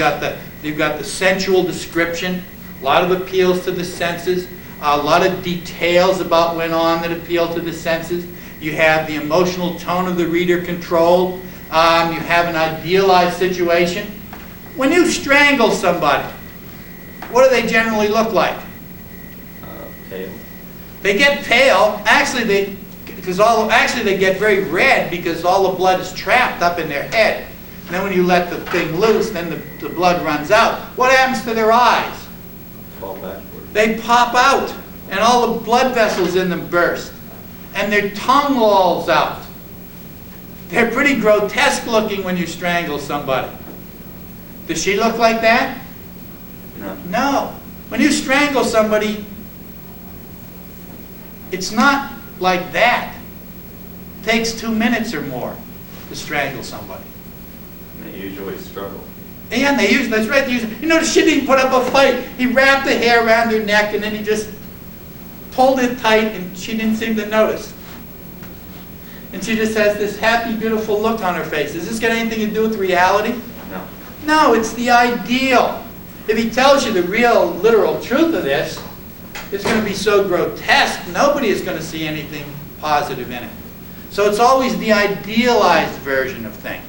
got the sensual description, a lot of appeals to the senses, a lot of details about what went on that appeal to the senses. You have the emotional tone of the reader controlled. You have an idealized situation. When you strangle somebody, what do they generally look like? Pale. They get pale. Actually, they get very red because all the blood is trapped up in their head. And then when you let the thing loose, then the blood runs out. What happens to their eyes? Fall backwards. They pop out, and all the blood vessels in them burst, and their tongue lolls out. They're pretty grotesque looking when you strangle somebody. Does she look like that? No. No. When you strangle somebody, it's not like that. It takes 2 minutes or more to strangle somebody. And they usually struggle. And they use, that's right, they use, you notice she didn't put up a fight. He wrapped the hair around her neck and then he just pulled it tight and she didn't seem to notice. And she just has this happy, beautiful look on her face. Does this got anything to do with reality? No. No, it's the ideal. If he tells you the real, literal truth of this, it's going to be so grotesque, nobody is going to see anything positive in it. So it's always the idealized version of things.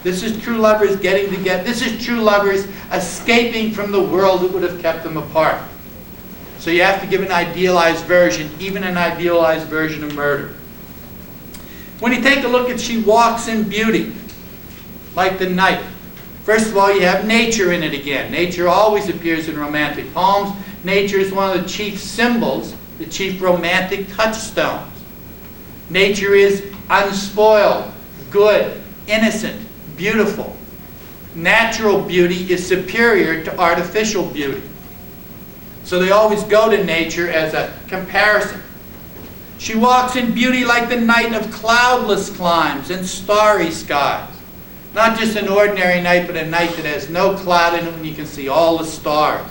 This is true lovers getting together. This is true lovers escaping from the world that would have kept them apart. So you have to give an idealized version, even an idealized version of murder. When you take a look at She Walks in Beauty, like the night. First of all, you have nature in it again. Nature always appears in romantic poems. Nature is one of the chief symbols, the chief romantic touchstones. Nature is unspoiled, good, innocent, beautiful. Natural beauty is superior to artificial beauty. So they always go to nature as a comparison. She walks in beauty like the night of cloudless climes and starry skies. Not just an ordinary night, but a night that has no cloud in it when you can see all the stars.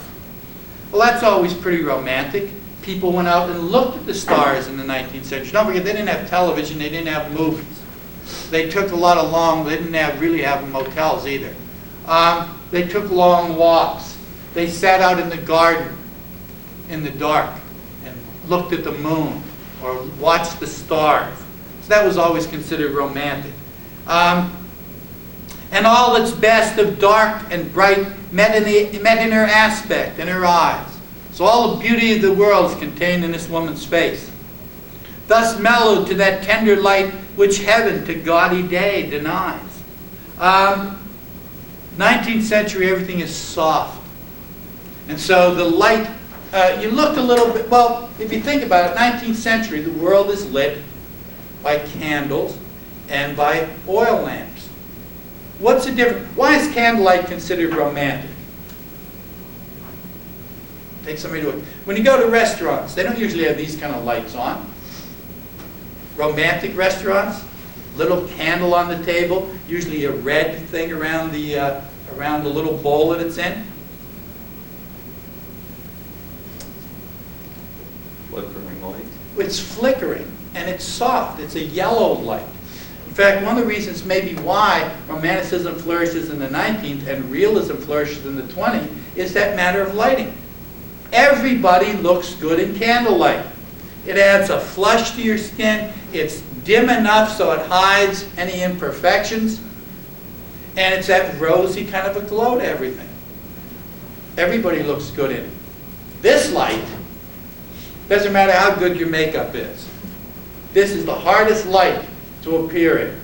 Well, that's always pretty romantic. People went out and looked at the stars in the 19th century. Don't forget, they didn't have television, they didn't have movies. They took a lot of they didn't really have motels either. They took long walks. They sat out in the garden in the dark and looked at the moon or watched the stars. So that was always considered romantic. And all that's best of dark and bright met in her aspect, in her eyes. So all the beauty of the world is contained in this woman's face. Thus mellowed to that tender light which heaven to gaudy day denies. 19th century, everything is soft. And so the light, you look a little bit, well, if you think about it, 19th century, the world is lit by candles and by oil lamps. What's the difference? Why is candlelight considered romantic? Take somebody to it. When you go to restaurants, they don't usually have these kind of lights on. Romantic restaurants, little candle on the table, usually a red thing around the little bowl that it's in. Flickering light. It's flickering and it's soft. It's a yellow light. In fact, one of the reasons maybe why Romanticism flourishes in the 19th and realism flourishes in the 20th is that matter of lighting. Everybody looks good in candlelight. It adds a flush to your skin. It's dim enough so it hides any imperfections. And it's that rosy kind of a glow to everything. Everybody looks good in it. This light, doesn't matter how good your makeup is. This is the hardest light to appear in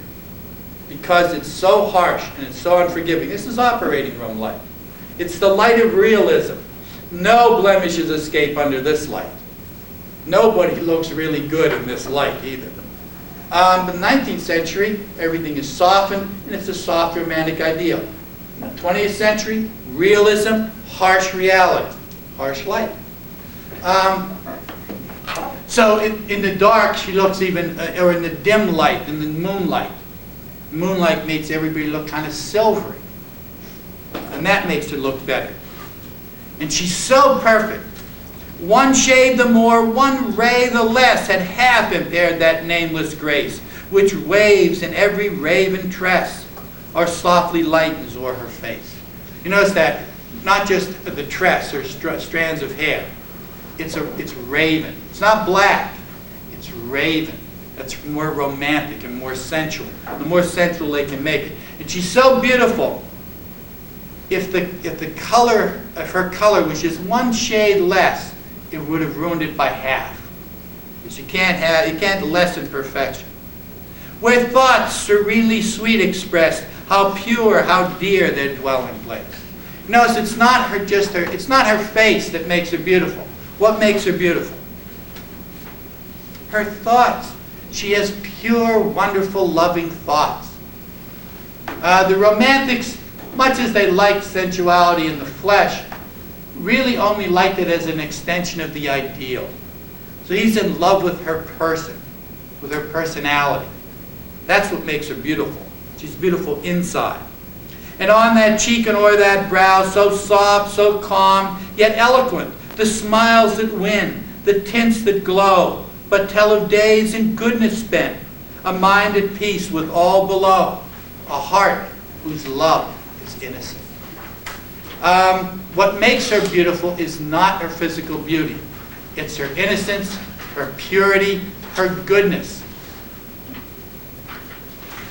because it's so harsh and it's so unforgiving. This is operating room light. It's the light of realism. No blemishes escape under this light. Nobody looks really good in this light either. The 19th century, everything is softened, and it's a soft romantic ideal. In the 20th century, realism, harsh reality, harsh light. So in the dark, she looks even, or in the dim light, in the moonlight. Moonlight makes everybody look kind of silvery, and that makes her look better. And she's so perfect. One shade the more, one ray the less, had half impaired that nameless grace, which waves in every raven tress, or softly lightens o'er her face. You notice that, not just the tress or strands of hair. It's raven. It's not black. It's raven. That's more romantic and more sensual. The more sensual they can make it. And she's so beautiful. If the color of her color was just one shade less, it would have ruined it by half. Because you can't lessen perfection. Where thoughts serenely sweet expressed, how pure, how dear their dwelling place. Notice it's not her face that makes her beautiful. What makes her beautiful? Her thoughts. She has pure, wonderful, loving thoughts. The romantics, much as they liked sensuality in the flesh, really only liked it as an extension of the ideal. So he's in love with her person, with her personality. That's what makes her beautiful. She's beautiful inside. And on that cheek and o'er that brow, so soft, so calm, yet eloquent, the smiles that win, the tints that glow, but tell of days in goodness spent, a mind at peace with all below, a heart whose love is innocent. What makes her beautiful is not her physical beauty. It's her innocence, her purity, her goodness.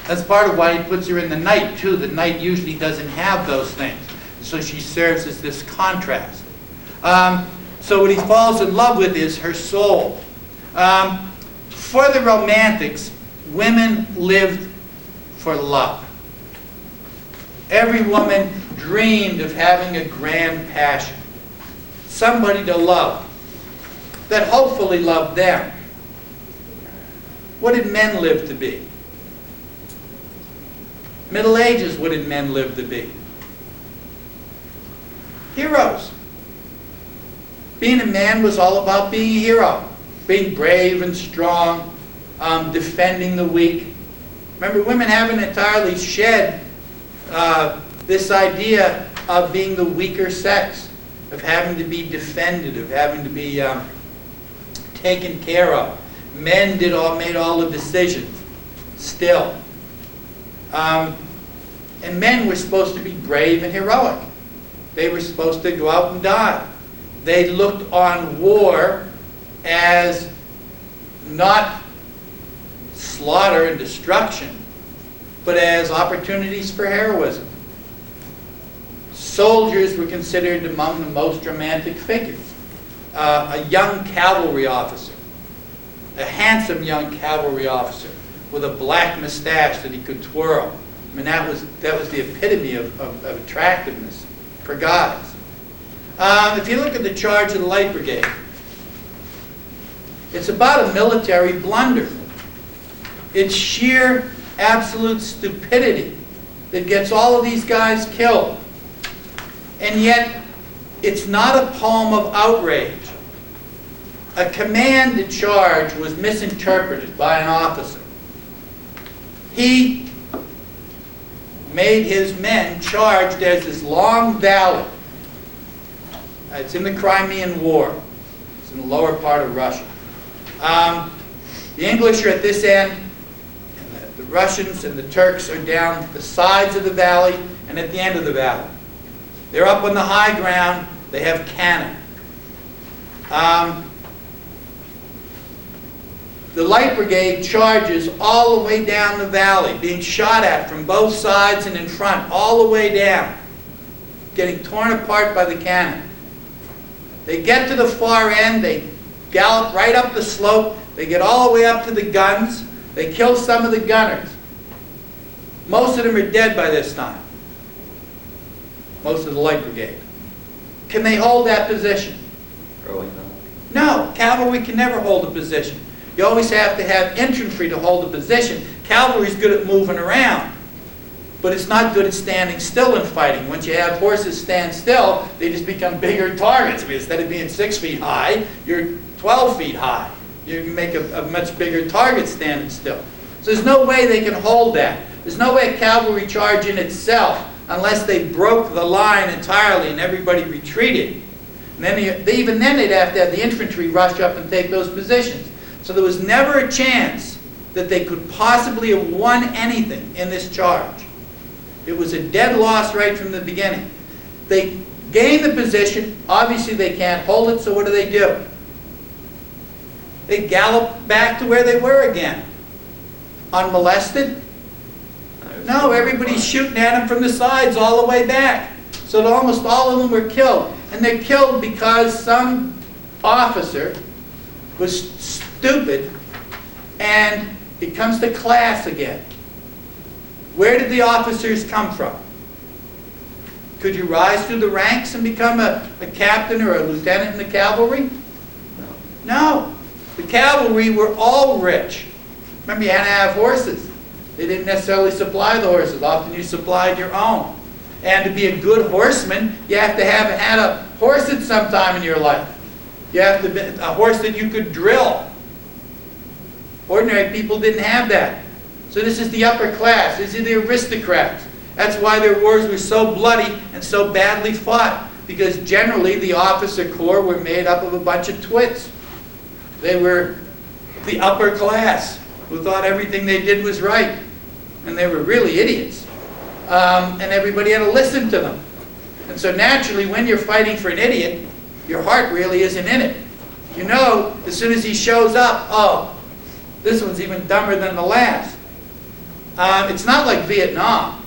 That's part of why he puts her in the night, too. The night usually doesn't have those things. So she serves as this contrast. So what he falls in love with is her soul. For the romantics, women lived for love. Every woman dreamed of having a grand passion. Somebody to love, that hopefully loved them. What did men live to be? Middle Ages, what did men live to be? Heroes. Being a man was all about being a hero. Being brave and strong, defending the weak. Remember, women haven't entirely shed this idea of being the weaker sex, of having to be defended, of having to be taken care of. Men made all the decisions, still. And men were supposed to be brave and heroic. They were supposed to go out and die. They looked on war as not slaughter and destruction, but as opportunities for heroism. Soldiers were considered among the most romantic figures. A young cavalry officer, a handsome young cavalry officer with a black mustache that he could twirl. I mean, that was the epitome of attractiveness for guys. If you look at the charge of the Light Brigade, it's about a military blunder. It's sheer, absolute stupidity that gets all of these guys killed. And yet, it's not a poem of outrage. A command to charge was misinterpreted by an officer. He made his men charged as this long valley. It's in the Crimean War. It's in the lower part of Russia. The English are at this end, and the Russians and the Turks are down the sides of the valley and at the end of the valley. They're up on the high ground. They have cannon. The Light Brigade charges all the way down the valley, being shot at from both sides and in front, all the way down, getting torn apart by the cannon. They get to the far end, they gallop right up the slope, they get all the way up to the guns, they kill some of the gunners. Most of them are dead by this time. Most of the Light Brigade. Can they hold that position? Probably not. No, cavalry can never hold a position. You always have to have infantry to hold a position. Cavalry's good at moving around, but it's not good at standing still and fighting. Once you have horses stand still, they just become bigger targets. I mean, instead of being 6 feet high, you're 12 feet high. You can make a much bigger target standing still. So there's no way they can hold that. There's no way a cavalry charge in itself, unless they broke the line entirely and everybody retreated. And then even then they'd have to have the infantry rush up and take those positions. So there was never a chance that they could possibly have won anything in this charge. It was a dead loss right from the beginning. They gain the position. Obviously they can't hold it, so what do? They gallop back to where they were again. Unmolested? No, everybody's shooting at them from the sides all the way back. So that almost all of them were killed. And they're killed because some officer was stupid, and it comes to class again. Where did the officers come from? Could you rise through the ranks and become a captain or a lieutenant in the cavalry? No. The cavalry were all rich. Remember, you had to have horses. They didn't necessarily supply the horses. Often you supplied your own. And to be a good horseman, you have to have had a horse at some time in your life. You have to be a horse that you could drill. Ordinary people didn't have that. So this is the upper class. These are the aristocrats. That's why their wars were so bloody and so badly fought. Because generally the officer corps were made up of a bunch of twits. They were the upper class who thought everything they did was right. And they were really idiots. And everybody had to listen to them. And so naturally, when you're fighting for an idiot, your heart really isn't in it. You know, as soon as he shows up, oh, this one's even dumber than the last. It's not like Vietnam.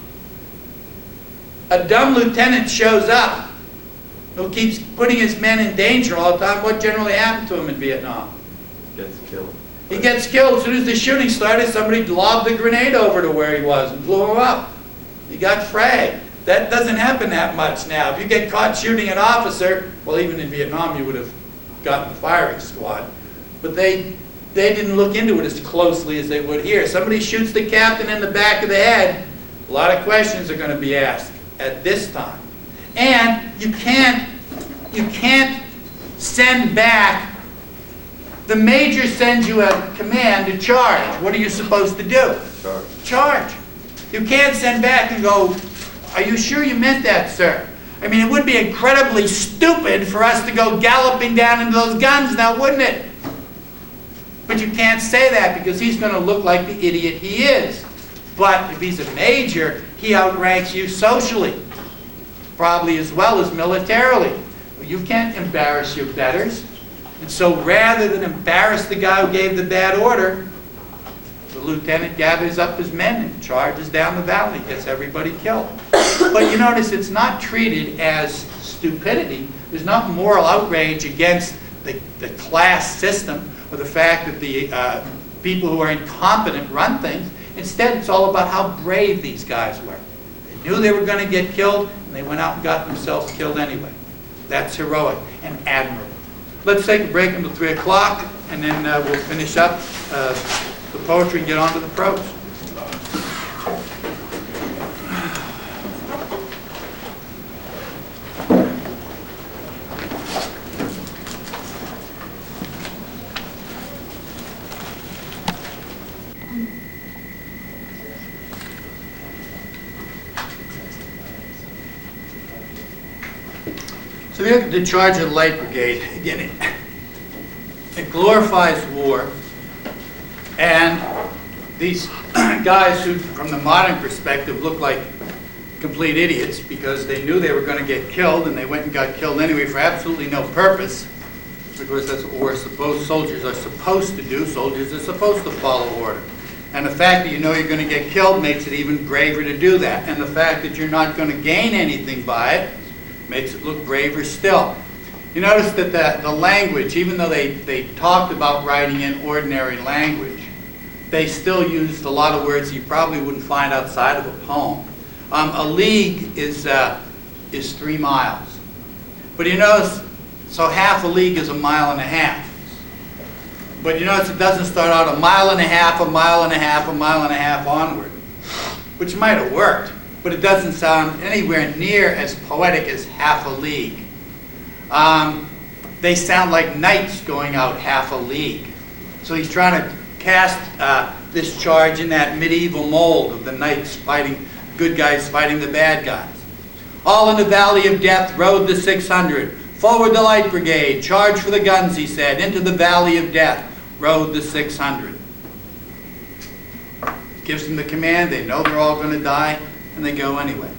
A dumb lieutenant shows up who keeps putting his men in danger all the time. What generally happened to him in Vietnam? Gets killed. He gets killed. As soon as the shooting started, somebody lobbed a grenade over to where he was and blew him up. He got fragged. That doesn't happen that much now. If you get caught shooting an officer, well, even in Vietnam you would have gotten the firing squad. But they didn't look into it as closely as they would here. Somebody shoots the captain in the back of the head, a lot of questions are going to be asked at this time. And you can't send back. The major sends you a command to charge. What are you supposed to do? Charge. Charge. You can't send back and go, are you sure you meant that, sir? I mean, it would be incredibly stupid for us to go galloping down into those guns now, wouldn't it? But you can't say that because he's going to look like the idiot he is. But if he's a major, he outranks you socially, probably as well as militarily. You can't embarrass your betters. And so rather than embarrass the guy who gave the bad order, the lieutenant gathers up his men and charges down the valley, gets everybody killed. But you notice it's not treated as stupidity. There's not moral outrage against the class system or the fact that the people who are incompetent run things. Instead, it's all about how brave these guys were. They knew they were going to get killed, and they went out and got themselves killed anyway. That's heroic and admirable. Let's take a break until 3 o'clock, and then we'll finish up the poetry and get on to the prose. So we look at the charge of the Light Brigade. Again, it glorifies war. And these guys who, from the modern perspective, look like complete idiots because they knew they were going to get killed and they went and got killed anyway for absolutely no purpose. Of course, that's what soldiers are supposed to do. Soldiers are supposed to follow order. And the fact that you know you're going to get killed makes it even braver to do that. And the fact that you're not going to gain anything by it makes it look braver still. You notice that the language, even though they talked about writing in ordinary language, they still used a lot of words you probably wouldn't find outside of a poem. A league is 3 miles. But you notice, so half a league is 1.5 miles. But you notice it doesn't start out 1.5 miles, 1.5 miles, 1.5 miles onward, which might have worked, but it doesn't sound anywhere near as poetic as half a league. They sound like knights going out half a league. So he's trying to cast this charge in that medieval mold of the knights fighting, good guys fighting the bad guys. All in the valley of death rode the 600. Forward the Light Brigade, charge for the guns, he said. Into the valley of death rode the 600. Gives them the command, they know they're all going to die, and they go anyway.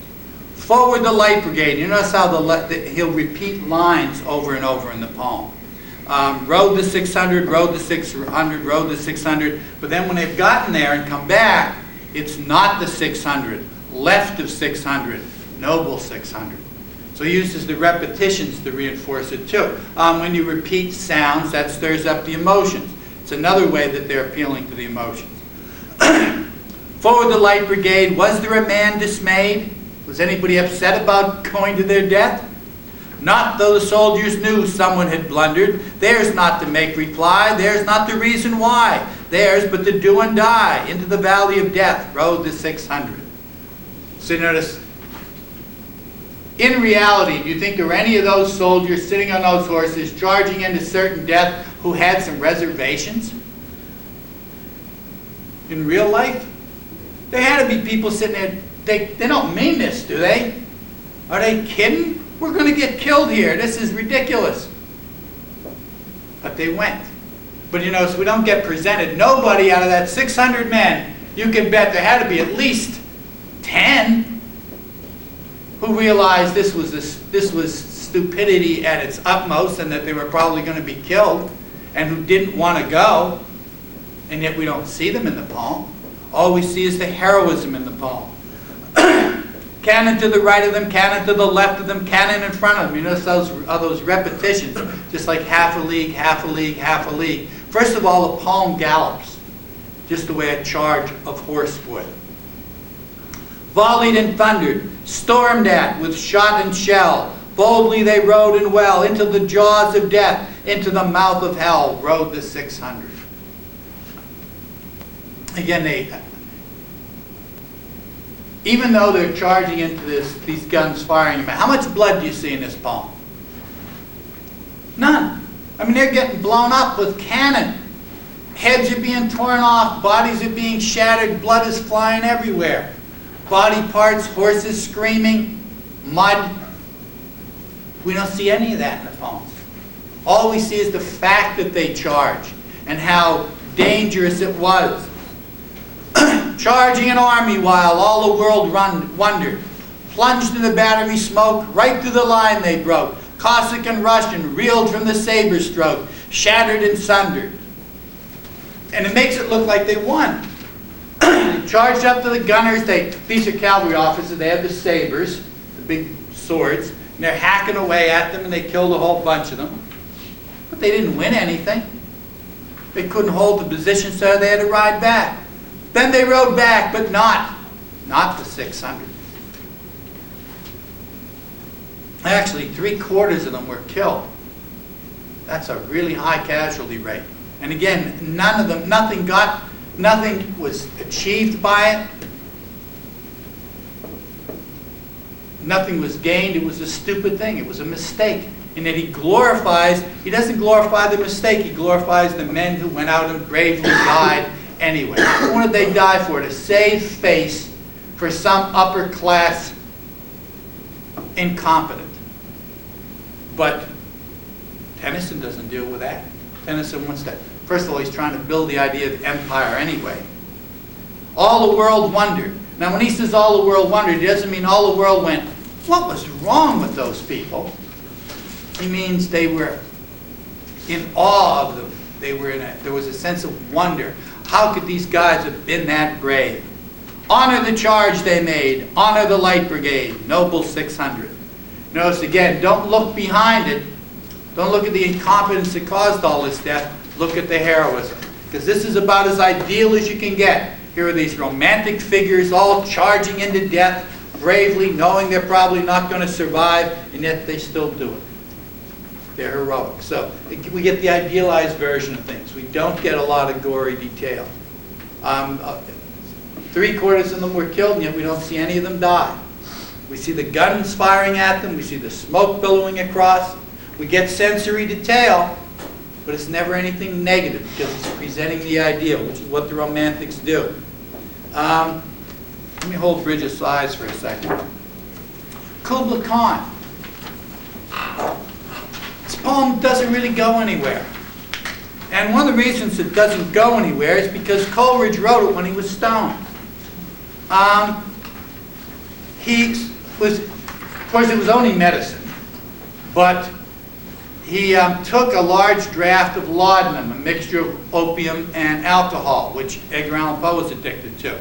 Forward the Light Brigade. You notice how he'll repeat lines over and over in the poem. Rode the 600, rode the 600, rode the 600. But then when they've gotten there and come back, it's not the 600. Left of 600, noble 600. So he uses the repetitions to reinforce it too. When you repeat sounds, that stirs up the emotions. It's another way that they're appealing to the emotions. Forward the Light Brigade. Was there a man dismayed? Was anybody upset about going to their death? Not though the soldiers knew someone had blundered. Theirs not to make reply, theirs not the reason why. Theirs but to do and die. Into the valley of death rode the 600. So you notice, in reality, do you think there were any of those soldiers sitting on those horses charging into certain death who had some reservations? In real life? There had to be people sitting there, they don't mean this, do they? Are they kidding? We're going to get killed here. This is ridiculous. But they went. But you notice we don't get presented. Nobody out of that 600 men, you can bet there had to be at least 10 who realized this was stupidity at its utmost and that they were probably going to be killed, and who didn't want to go. And yet we don't see them in the poem. All we see is the heroism in the poem. Cannon to the right of them, cannon to the left of them, cannon in front of them. You notice those repetitions, just like half a league, half a league, half a league. First of all, the poem gallops, just the way a charge of horse would. Volleyed and thundered, stormed at with shot and shell. Boldly they rode and well, into the jaws of death, into the mouth of hell rode the 600. Again, even though they're charging into these guns firing, how much blood do you see in this poem? None. I mean, they're getting blown up with cannon. Heads are being torn off, bodies are being shattered, blood is flying everywhere. Body parts, horses screaming, mud. We don't see any of that in the poems. All we see is the fact that they charge and how dangerous it was. Charging an army while all the world wondered. Plunged in the battery smoke, right through the line they broke. Cossack and Russian reeled from the saber stroke, shattered and sundered. And it makes it look like they won. They charged up to the gunners. These are cavalry officers. They have the sabers, the big swords, and they're hacking away at them, and they killed a whole bunch of them. But they didn't win anything. They couldn't hold the position, so they had to ride back. Then they rode back, but not the 600. Actually, 3/4 of them were killed. That's a really high casualty rate. And again, nothing was achieved by it. Nothing was gained. It was a stupid thing. It was a mistake. And that he doesn't glorify the mistake. He glorifies the men who went out and bravely died anyway. What did they die for? To save face for some upper class incompetent. But Tennyson doesn't deal with that. Tennyson wants to, first of all, he's trying to build the idea of empire anyway. All the world wondered. Now when he says all the world wondered, he doesn't mean all the world went, what was wrong with those people? He means they were in awe of them. There was a sense of wonder. How could these guys have been that brave? Honor the charge they made. Honor the Light Brigade. Noble 600. Notice again, don't look behind it. Don't look at the incompetence that caused all this death. Look at the heroism. Because this is about as ideal as you can get. Here are these romantic figures all charging into death bravely, knowing they're probably not going to survive, and yet they still do it. They're heroic. So we get the idealized version of things. We don't get a lot of gory detail. 3/4 of them were killed, and yet we don't see any of them die. We see the guns firing at them. We see the smoke billowing across. We get sensory detail, but it's never anything negative because it's presenting the ideal, which is what the Romantics do. Let me hold Bridges' eyes for a second. Kubla Khan. This poem doesn't really go anywhere. And one of the reasons it doesn't go anywhere is because Coleridge wrote it when he was stoned. Of course it was only medicine, but he took a large draft of laudanum, a mixture of opium and alcohol, which Edgar Allan Poe was addicted to.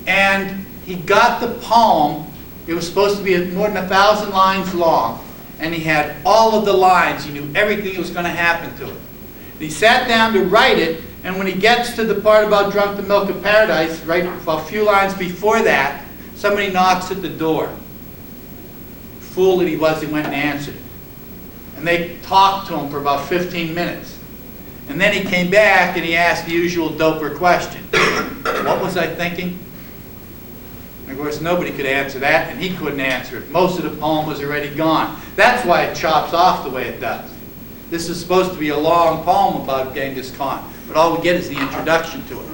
And he got the poem, it was supposed to be more than 1,000 lines long, and he had all of the lines. He knew everything that was going to happen to it. He sat down to write it, and when he gets to the part about drunk the milk of paradise, right a few lines before that, somebody knocks at the door. fool that he was, he went and answered it. And they talked to him for about 15 minutes. And then he came back and he asked the usual doper question. What was I thinking? And of course, nobody could answer that, and he couldn't answer it. Most of the poem was already gone. That's why it chops off the way it does. This is supposed to be a long poem about Genghis Khan, but all we get is the introduction to it.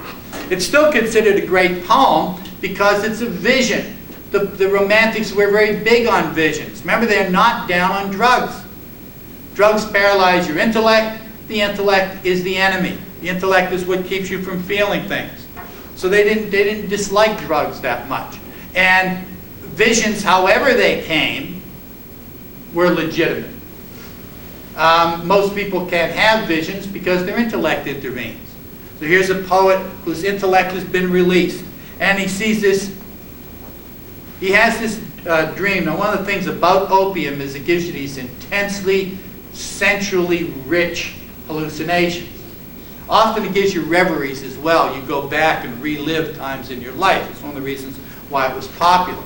It's still considered a great poem because it's a vision. The Romantics were very big on visions. Remember, they're not down on drugs. Drugs paralyze your intellect. The intellect is the enemy. The intellect is what keeps you from feeling things. So they didn't dislike drugs that much. And visions, however they came, were legitimate. Most people can't have visions because their intellect intervenes. So here's a poet whose intellect has been released. And he sees this, he has this dream. Now, one of the things about opium is it gives you these intensely, sensually rich hallucinations. Often it gives you reveries as well. You go back and relive times in your life. It's one of the reasons why it was popular.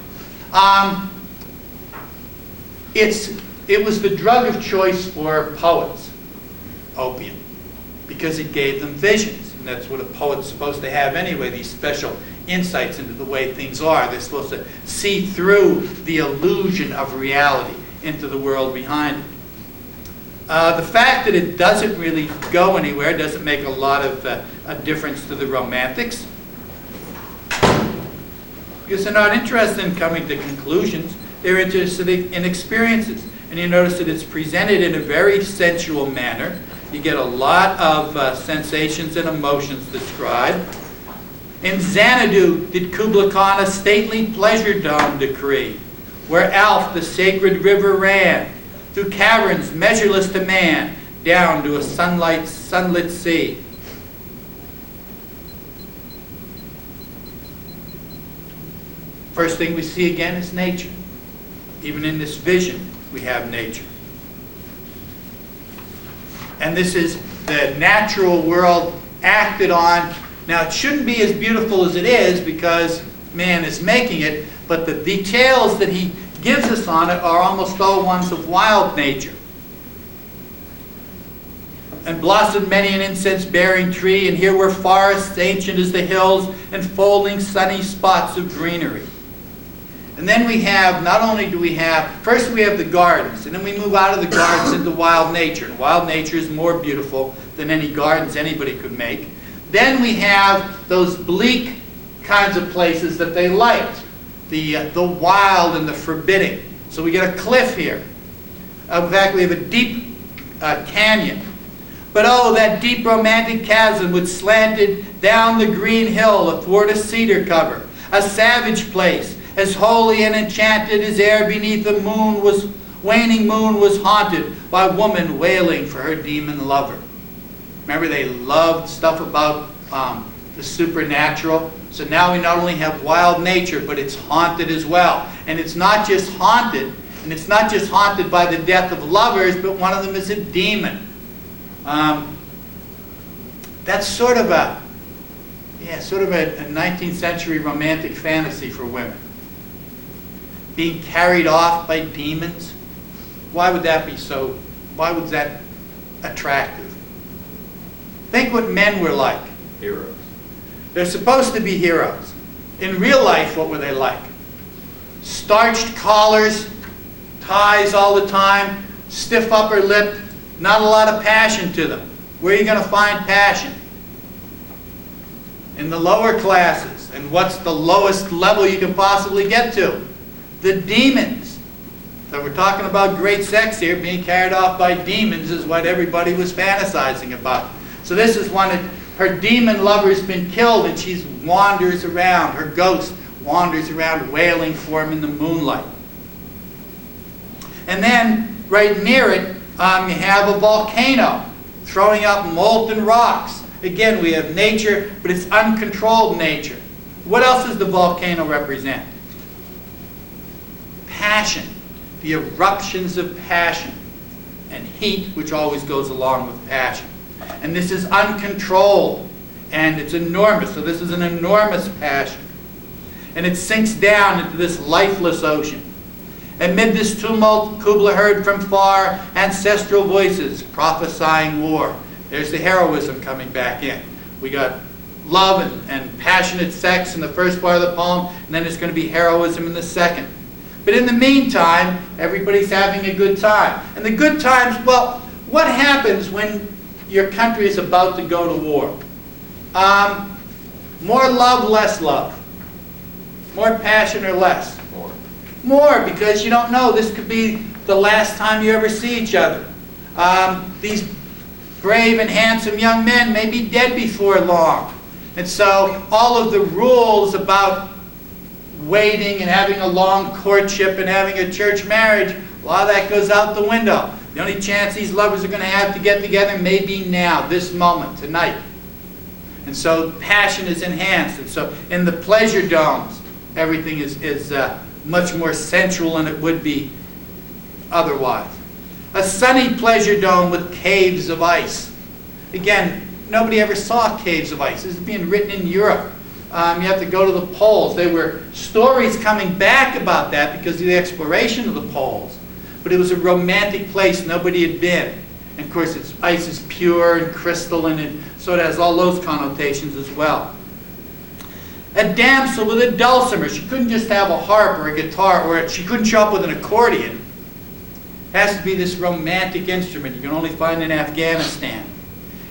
It was the drug of choice for poets, opium, because it gave them visions. And that's what a poet's supposed to have anyway, these special insights into the way things are. They're supposed to see through the illusion of reality into the world behind it. The fact that it doesn't really go anywhere doesn't make a lot of a difference to the Romantics, because they're not interested in coming to conclusions. They're interested in experiences. And you notice that it's presented in a very sensual manner. You get a lot of sensations and emotions described. In Xanadu did Kubla Khan a stately pleasure dome decree, where Alph the sacred river ran, through caverns measureless to man, down to a sunlit sea. First thing we see again is nature. Even in this vision, we have nature. And this is the natural world acted on. Now, it shouldn't be as beautiful as it is because man is making it, but the details that he gives us on it are almost all ones of wild nature. And blossomed many an incense-bearing tree, and here were forests ancient as the hills, enfolding sunny spots of greenery. And then we have, not only do we have, first we have the gardens, and then we move out of the gardens into wild nature. And wild nature is more beautiful than any gardens anybody could make. Then we have those bleak kinds of places that they liked. The wild and the forbidding. So we get a cliff here. In fact, we have a deep canyon. But oh, that deep romantic chasm which slanted down the green hill athwart a cedar cover. A savage place, as holy and enchanted as ere beneath the waning moon was haunted by woman wailing for her demon lover. Remember, they loved stuff about the supernatural. So now we not only have wild nature, but it's haunted as well. And it's not just haunted, and it's not just haunted by the death of lovers, but one of them is a demon. That's sort of a 19th century romantic fantasy for women. Being carried off by demons. Why would that be so? Why was that attractive? Think what men were like. Heroes. They're supposed to be heroes. In real life, what were they like? Starched collars, ties all the time, stiff upper lip, not a lot of passion to them. Where are you going to find passion? In the lower classes. And what's the lowest level you can possibly get to? The demons. So we're talking about great sex here. Being carried off by demons is what everybody was fantasizing about. So this is one that her demon lover's been killed and she wanders around. Her ghost wanders around wailing for him in the moonlight. And then right near it, you have a volcano throwing up molten rocks. Again, we have nature, but it's uncontrolled nature. What else does the volcano represent? Passion. The eruptions of passion. And heat, which always goes along with passion. And this is uncontrolled. And it's enormous. So this is an enormous passion. And it sinks down into this lifeless ocean. Amid this tumult, Kubla heard from far ancestral voices prophesying war. There's the heroism coming back in. We got love and passionate sex in the first part of the poem, and then there's going to be heroism in the second. But in the meantime, everybody's having a good time. And the good times, well, what happens when your country is about to go to war? More love, less love. More passion or less? More. More, because you don't know. This could be the last time you ever see each other. These brave and handsome young men may be dead before long. And so all of the rules about waiting and having a long courtship and having a church marriage, a lot of that goes out the window. The only chance these lovers are going to have to get together may be now, this moment, tonight. And so passion is enhanced. And so in the pleasure domes, everything is much more sensual than it would be otherwise. A sunny pleasure dome with caves of ice. Again, nobody ever saw caves of ice. This is being written in Europe. You have to go to the poles. There were stories coming back about that because of the exploration of the poles. But it was a romantic place nobody had been. And of course, its ice is pure and crystalline, so it has all those connotations as well. A damsel with a dulcimer. She couldn't just have a harp or a guitar, or she couldn't show up with an accordion. It has to be this romantic instrument you can only find in Afghanistan.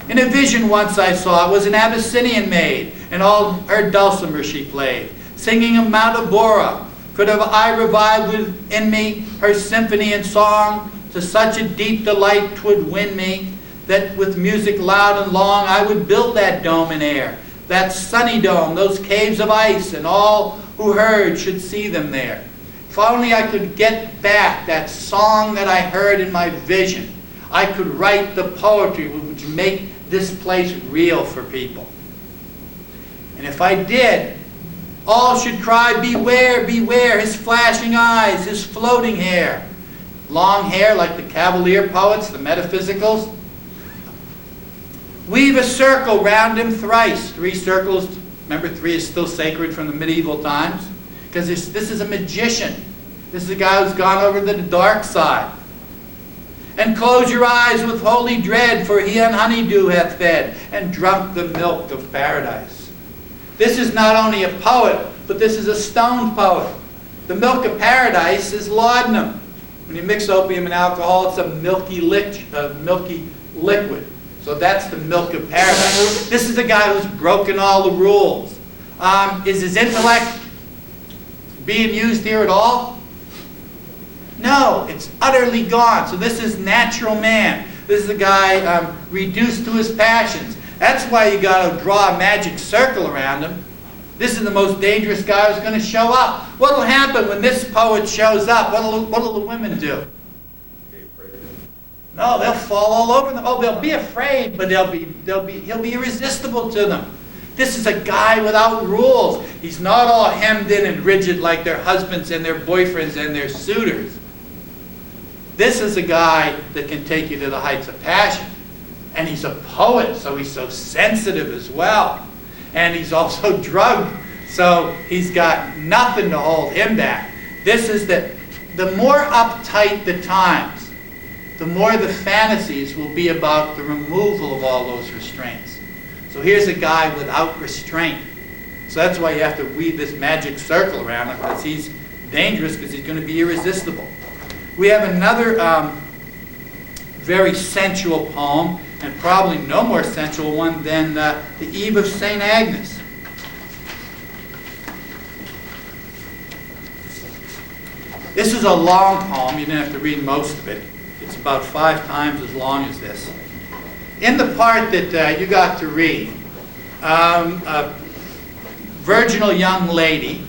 In a vision once I saw, it was an Abyssinian maid, and all her dulcimer she played, singing of Mount Abora. Could have I revived within me her symphony and song, to such a deep delight 'twould win me, that with music loud and long I would build that dome in air, that sunny dome, those caves of ice, and all who heard should see them there. If only I could get back that song that I heard in my vision, I could write the poetry which would make this place real for people. And if I did, all should cry, beware, beware, his flashing eyes, his floating hair. Long hair like the Cavalier poets, the metaphysicals. Weave a circle round him thrice. 3 circles. Remember, 3 is still sacred from the medieval times. Because this is a magician. This is a guy who's gone over to the dark side. And close your eyes with holy dread, for he on honeydew hath fed, and drunk the milk of paradise. This is not only a poet, but this is a stone poet. The milk of paradise is laudanum. When you mix opium and alcohol, it's a milky liquid. So that's the milk of paradise. This is a guy who's broken all the rules. Is his intellect being used here at all? No, it's utterly gone. So this is natural man. This is a guy reduced to his passions. That's why you got to draw a magic circle around him. This is the most dangerous guy who's going to show up. What will happen when this poet shows up? What will the women do? Be afraid. No, they'll fall all over them. Oh, they'll be afraid, but he'll be irresistible to them. This is a guy without rules. He's not all hemmed in and rigid like their husbands and their boyfriends and their suitors. This is a guy that can take you to the heights of passion. And he's a poet, so he's so sensitive as well. And he's also drugged, so he's got nothing to hold him back. This is that the more uptight the times, the more the fantasies will be about the removal of all those restraints. So here's a guy without restraint. So that's why you have to weave this magic circle around him, because he's dangerous, because he's going to be irresistible. We have another very sensual poem, and probably no more sensual one than the Eve of St. Agnes. This is a long poem. You didn't have to read most of it. It's about 5 times as long as this. In the part that you got to read, a virginal young lady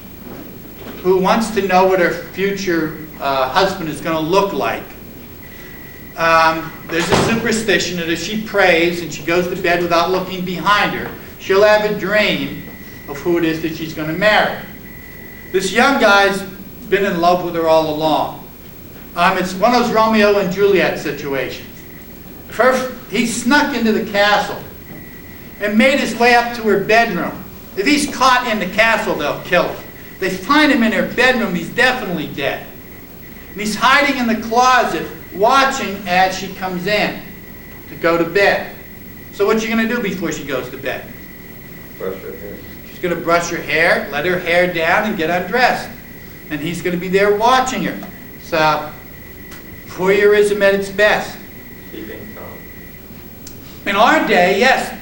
who wants to know what her future husband is going to look like. There's a superstition that if she prays and she goes to bed without looking behind her, she'll have a dream of who it is that she's going to marry. This young guy's been in love with her all along. It's one of those Romeo and Juliet situations. First, he snuck into the castle and made his way up to her bedroom. If he's caught in the castle, they'll kill him. They find him in her bedroom, he's definitely dead. And he's hiding in the closet, watching as she comes in to go to bed. So what's she going to do before she goes to bed? Brush her hair. She's going to brush her hair, let her hair down, and get undressed. And he's going to be there watching her. So, voyeurism at its best. Keeping calm. In our day, yes,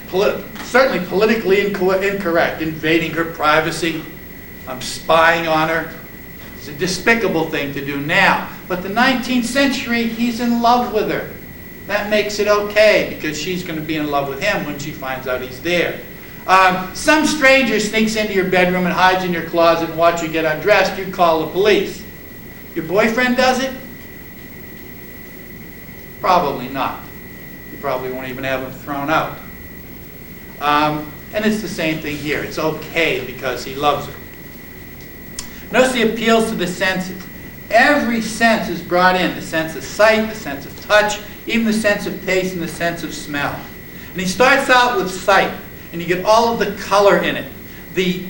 certainly politically incorrect, invading her privacy, spying on her. It's a despicable thing to do now. But the 19th century, he's in love with her. That makes it okay, because she's going to be in love with him when she finds out he's there. Some stranger sneaks into your bedroom and hides in your closet and watch you get undressed, you call the police. Your boyfriend does it? Probably not. You probably won't even have him thrown out. And it's the same thing here. It's okay because he loves her. Notice the appeals to the senses. Every sense is brought in. The sense of sight, the sense of touch, even the sense of taste and the sense of smell. And he starts out with sight, and you get all of the color in it. The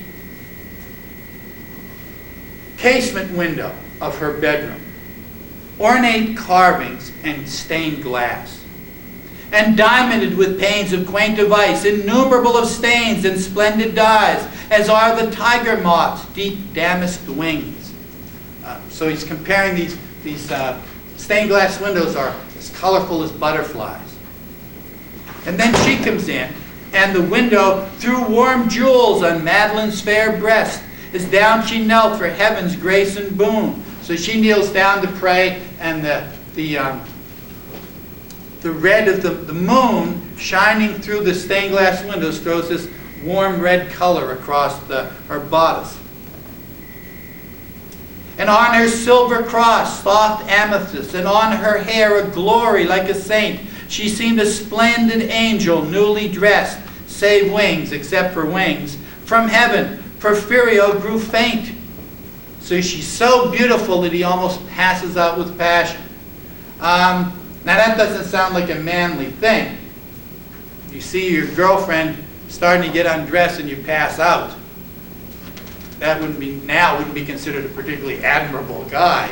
casement window of her bedroom, ornate carvings and stained glass, and diamonded with panes of quaint device, innumerable of stains and splendid dyes, as are the tiger moth's deep damasked wings. So he's comparing these stained glass windows are as colorful as butterflies. And then she comes in, and the window threw warm jewels on Madeline's fair breast, as down she knelt for heaven's grace and boon. So she kneels down to pray, and the red of the moon shining through the stained glass windows throws this warm red color across her bodice. And on her silver cross, soft amethyst, and on her hair a glory like a saint. She seemed a splendid angel, newly dressed, save wings, except for wings. From heaven, Porphyrio grew faint. So she's so beautiful that he almost passes out with passion. Now that doesn't sound like a manly thing. You see your girlfriend starting to get undressed and you pass out. That wouldn't be considered a particularly admirable guy.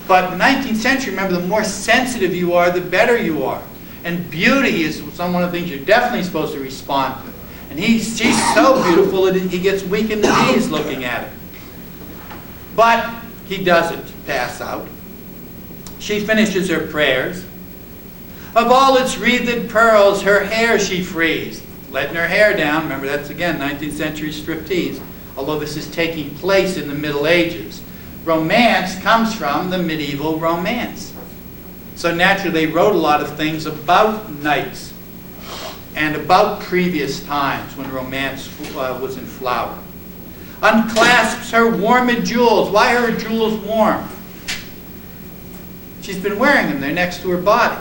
But in the 19th century, remember, the more sensitive you are, the better you are. And beauty is one of the things you're definitely supposed to respond to. And she's so beautiful that he gets weak in the knees looking at it. But he doesn't pass out. She finishes her prayers. Of all its wreathed pearls, her hair she frees. Letting her hair down. Remember, that's again 19th century striptease. Although this is taking place in the Middle Ages. Romance comes from the medieval romance. So naturally they wrote a lot of things about knights and about previous times when romance was in flower. Unclasps her warmed jewels. Why are her jewels warm? She's been wearing them. They're next to her body.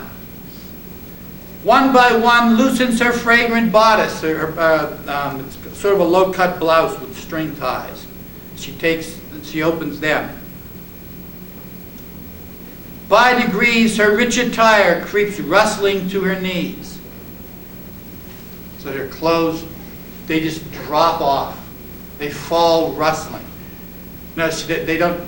One by one loosens her fragrant bodice. It's sort of a low-cut blouse with string ties. She opens them. By degrees, her rich attire creeps rustling to her knees. So her clothes, they just drop off. They fall rustling. No, they don't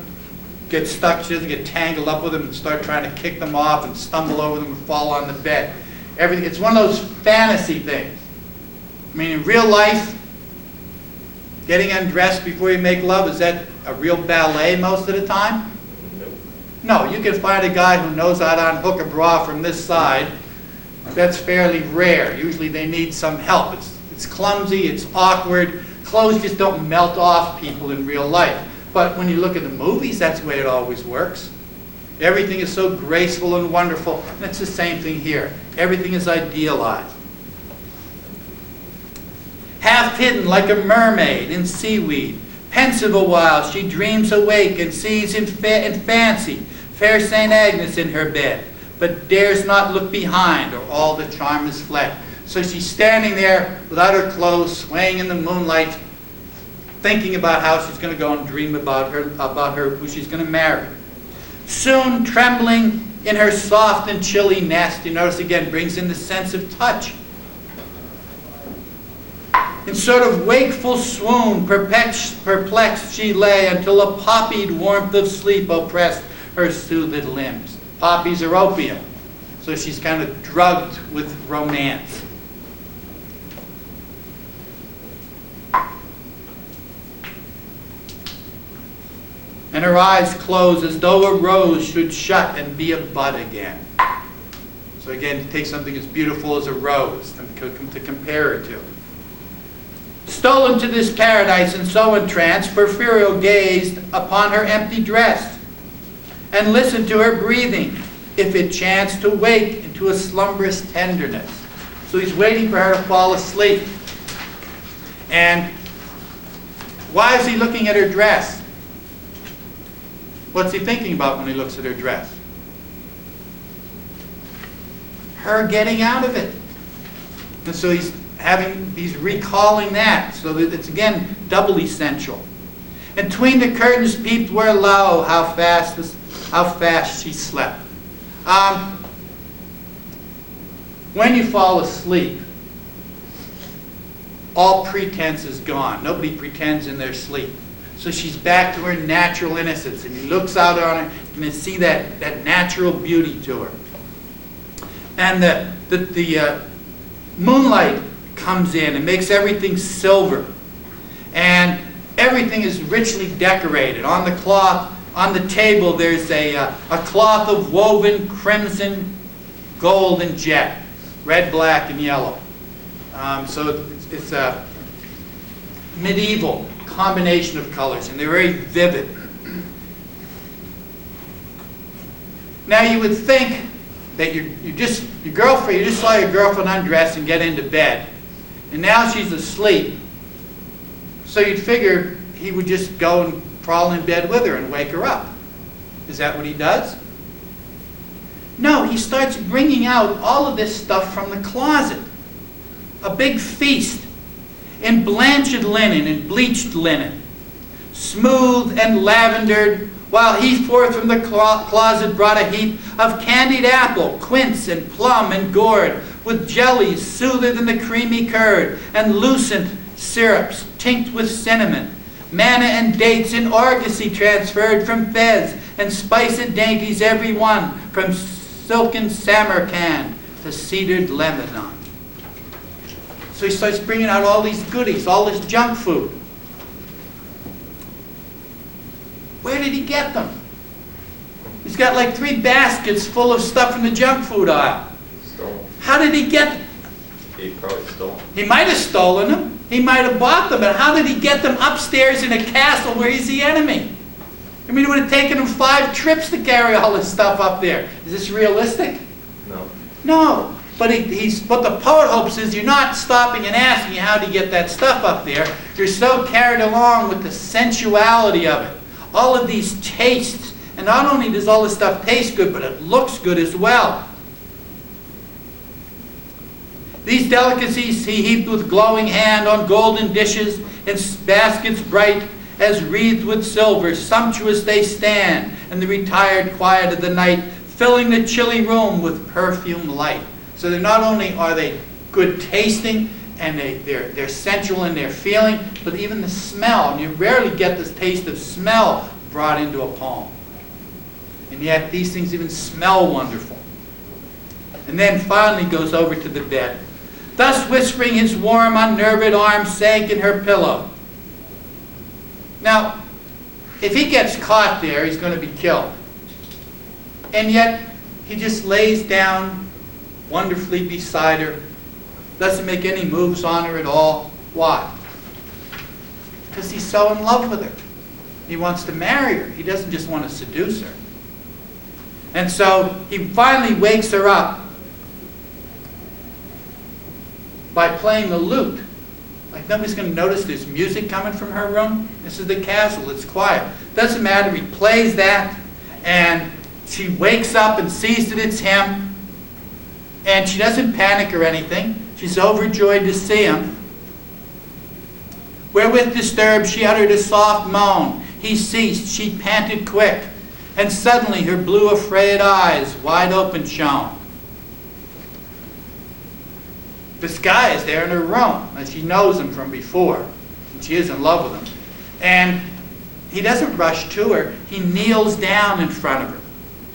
get stuck. She doesn't get tangled up with them and start trying to kick them off and stumble over them and fall on the bed. It's one of those fantasy things. I mean, in real life, getting undressed before you make love, is that a real ballet most of the time? No, you can find a guy who knows how to unhook a bra from this side. That's fairly rare. Usually they need some help. It's clumsy, it's awkward. Clothes just don't melt off people in real life. But when you look at the movies, that's the way it always works. Everything is so graceful and wonderful. And it's the same thing here. Everything is idealized. Half hidden like a mermaid in seaweed, pensive a while, she dreams awake and sees in fancy fair St. Agnes in her bed, but dares not look behind, or all the charm is fled. So she's standing there without her clothes, swaying in the moonlight, thinking about how she's going to go and dream about her who she's going to marry. Soon, trembling in her soft and chilly nest, you notice again, brings in the sense of touch. In sort of wakeful swoon, perplexed she lay, until a poppied warmth of sleep oppressed her soothed limbs. Poppies are opium, so she's kind of drugged with romance. And her eyes close as though a rose should shut and be a bud again. So again, take something as beautiful as a rose to compare it to. Stolen to this paradise and so entranced, Porphyrio gazed upon her empty dress and listened to her breathing, if it chanced to wake into a slumberous tenderness. So he's waiting for her to fall asleep. And why is he looking at her dress? What's he thinking about when he looks at her dress? Her getting out of it. And so he's recalling that, so that it's again doubly sensual. And between the curtains peeped where lo, how fast she slept. When you fall asleep, all pretense is gone. Nobody pretends in their sleep. So she's back to her natural innocence, and he looks out on her and you see that natural beauty to her. And the moonlight comes in and makes everything silver, and everything is richly decorated. On the cloth, on the table, there's a cloth of woven crimson, gold, and jet, red, black, and yellow. So it's a medieval combination of colors, and they're very vivid. Now you would think that you just saw your girlfriend undress and get into bed, and now she's asleep. So you'd figure he would just go and crawl in bed with her and wake her up. Is that what he does? No, he starts bringing out all of this stuff from the closet. A big feast in blanched linen and bleached linen, smooth and lavendered, while he forth from the closet brought a heap of candied apple, quince, and plum, and gourd, with jellies soothed in the creamy curd, and lucent syrups tinct with cinnamon, manna and dates in argosy transferred from Fez, and spiced dainties every one, from silken Samarkand to cedared Lebanon. So he starts bringing out all these goodies, all this junk food. Where did he get them? He's got like 3 baskets full of stuff in the junk food aisle. Stolen. How did he get them? He probably stole them. He might have stolen them. He might have bought them. But how did he get them upstairs in a castle where he's the enemy? I mean, it would have taken him 5 trips to carry all this stuff up there. Is this realistic? No. No. But what the poet hopes is you're not stopping and asking how to get that stuff up there. You're so carried along with the sensuality of it. All of these tastes. And not only does all this stuff taste good, but it looks good as well. These delicacies he heaped with glowing hand on golden dishes and baskets bright as wreathed with silver. Sumptuous they stand in the retired quiet of the night, filling the chilly room with perfume light. So they're not only are they good tasting and they're sensual in their feeling, but even the smell. And you rarely get this taste of smell brought into a poem. And yet these things even smell wonderful. And then finally goes over to the bed. Thus whispering, his warm, unnerved arm sank in her pillow. Now, if he gets caught there, he's going to be killed. And yet, he just lays down wonderfully beside her, doesn't make any moves on her at all. Why? Because he's so in love with her. He wants to marry her. He doesn't just want to seduce her. And so he finally wakes her up by playing the lute. Like nobody's going to notice there's music coming from her room. This is the castle. It's quiet. Doesn't matter. He plays that, and she wakes up and sees that it's him. And she doesn't panic or anything. She's overjoyed to see him. Wherewith disturbed, she uttered a soft moan. He ceased. She panted quick. And suddenly her blue afraid eyes wide open shone. This guy is there in her room, and she knows him from before. And she is in love with him. And he doesn't rush to her. He kneels down in front of her.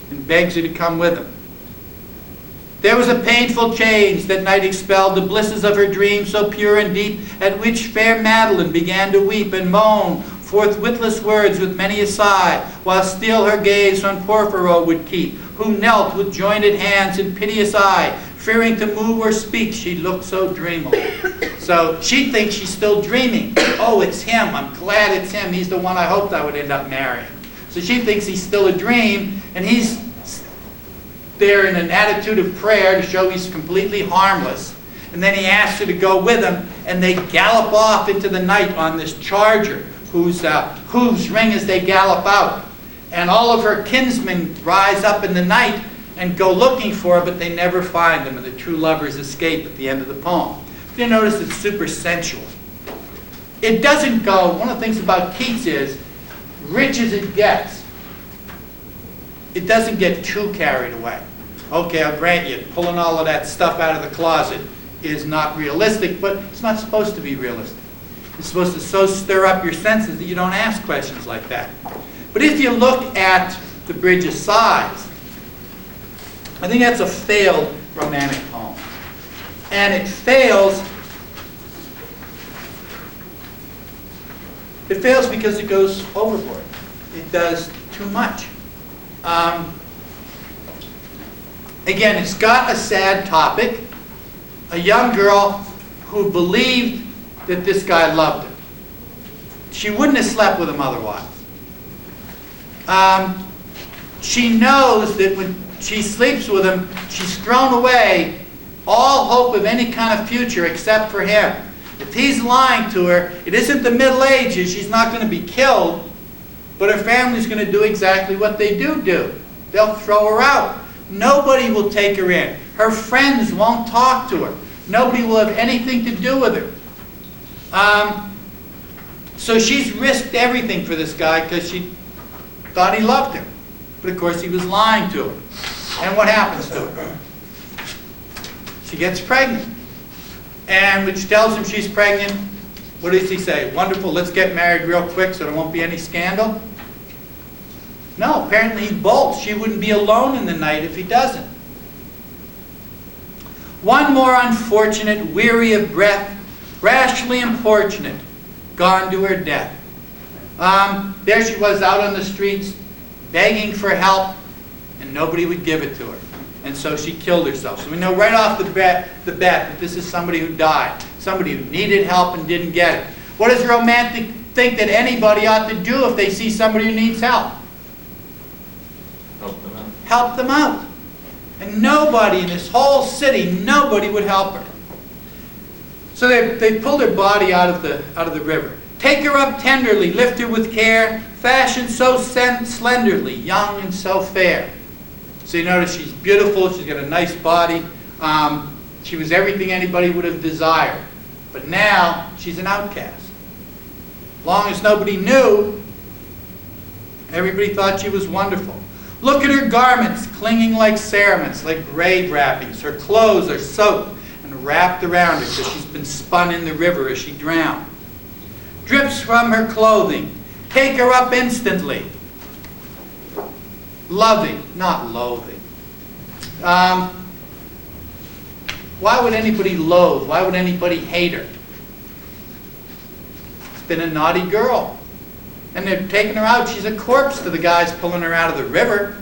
and begs her to come with him. There was a painful change that night expelled the blisses of her dream so pure and deep, at which fair Madeline began to weep and moan forth witless words with many a sigh, while still her gaze on Porphyro would keep, who knelt with jointed hands and piteous eye, fearing to move or speak, she looked so dreamily. So she thinks she's still dreaming. Oh, it's him. I'm glad it's him. He's the one I hoped I would end up marrying. So she thinks he's still a dream, and he's there in an attitude of prayer to show he's completely harmless. And then he asks her to go with him, and they gallop off into the night on this charger, whose hooves ring as they gallop out. And all of her kinsmen rise up in the night and go looking for her, but they never find them, and the true lovers escape at the end of the poem. You notice it's super sensual. It doesn't go, one of the things about Keats is, rich as it gets, it doesn't get too carried away. Okay, I'll grant you, pulling all of that stuff out of the closet is not realistic, but it's not supposed to be realistic. It's supposed to so stir up your senses that you don't ask questions like that. But if you look at The Bridge of Sighs, I think that's a failed romantic poem. And it fails because it goes overboard. It does too much. Again, it's got a sad topic. A young girl who believed that this guy loved her. She wouldn't have slept with him otherwise. She knows that when she sleeps with him, she's thrown away all hope of any kind of future except for him. If he's lying to her, it isn't the Middle Ages, she's not going to be killed, but her family's going to do exactly what they do. They'll throw her out. Nobody will take her in. Her friends won't talk to her. Nobody will have anything to do with her. So she's risked everything for this guy because she thought he loved her. But of course he was lying to her. And what happens to her? She gets pregnant. And when she tells him she's pregnant, what does he say? Wonderful, let's get married real quick so there won't be any scandal? No, apparently he bolts. She wouldn't be alone in the night if he doesn't. One more unfortunate, weary of breath, rashly importunate, gone to her death. There she was out on the streets, begging for help, and nobody would give it to her. And so she killed herself. So we know right off the bat that this is somebody who died, somebody who needed help and didn't get it. What does a romantic think that anybody ought to do if they see somebody who needs help? Help them out. Help them out. And nobody in this whole city, nobody would help her. So they pulled her body out of the river. Take her up tenderly, lift her with care, fashioned so slenderly, young and so fair. So you notice she's beautiful, she's got a nice body. She was everything anybody would have desired. But now she's an outcast. Long as nobody knew, everybody thought she was wonderful. Look at her garments, clinging like cerements, like grave wrappings. Her clothes are soaked and wrapped around her because she's been spun in the river as she drowned. Drips from her clothing. Take her up instantly. Loving, not loathing. Why would anybody loathe? Why would anybody hate her? It's been a naughty girl. And they're taking her out. She's a corpse to the guys pulling her out of the river.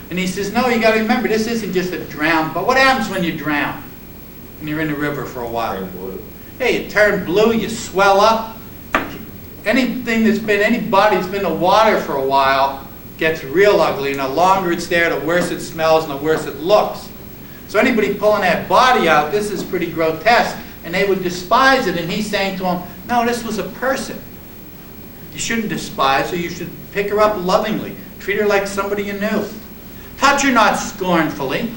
And he says, no, you got to remember, this isn't just a drown. But what happens when you drown? When you're in the river for a while? Turn blue. Hey, you turn blue, you swell up. Anybody that's been in the water for a while gets real ugly. And the longer it's there, the worse it smells and the worse it looks. So anybody pulling that body out, this is pretty grotesque. And they would despise it. And he's saying to them, no, this was a person. You shouldn't despise her. You should pick her up lovingly. Treat her like somebody you knew. Touch her not scornfully.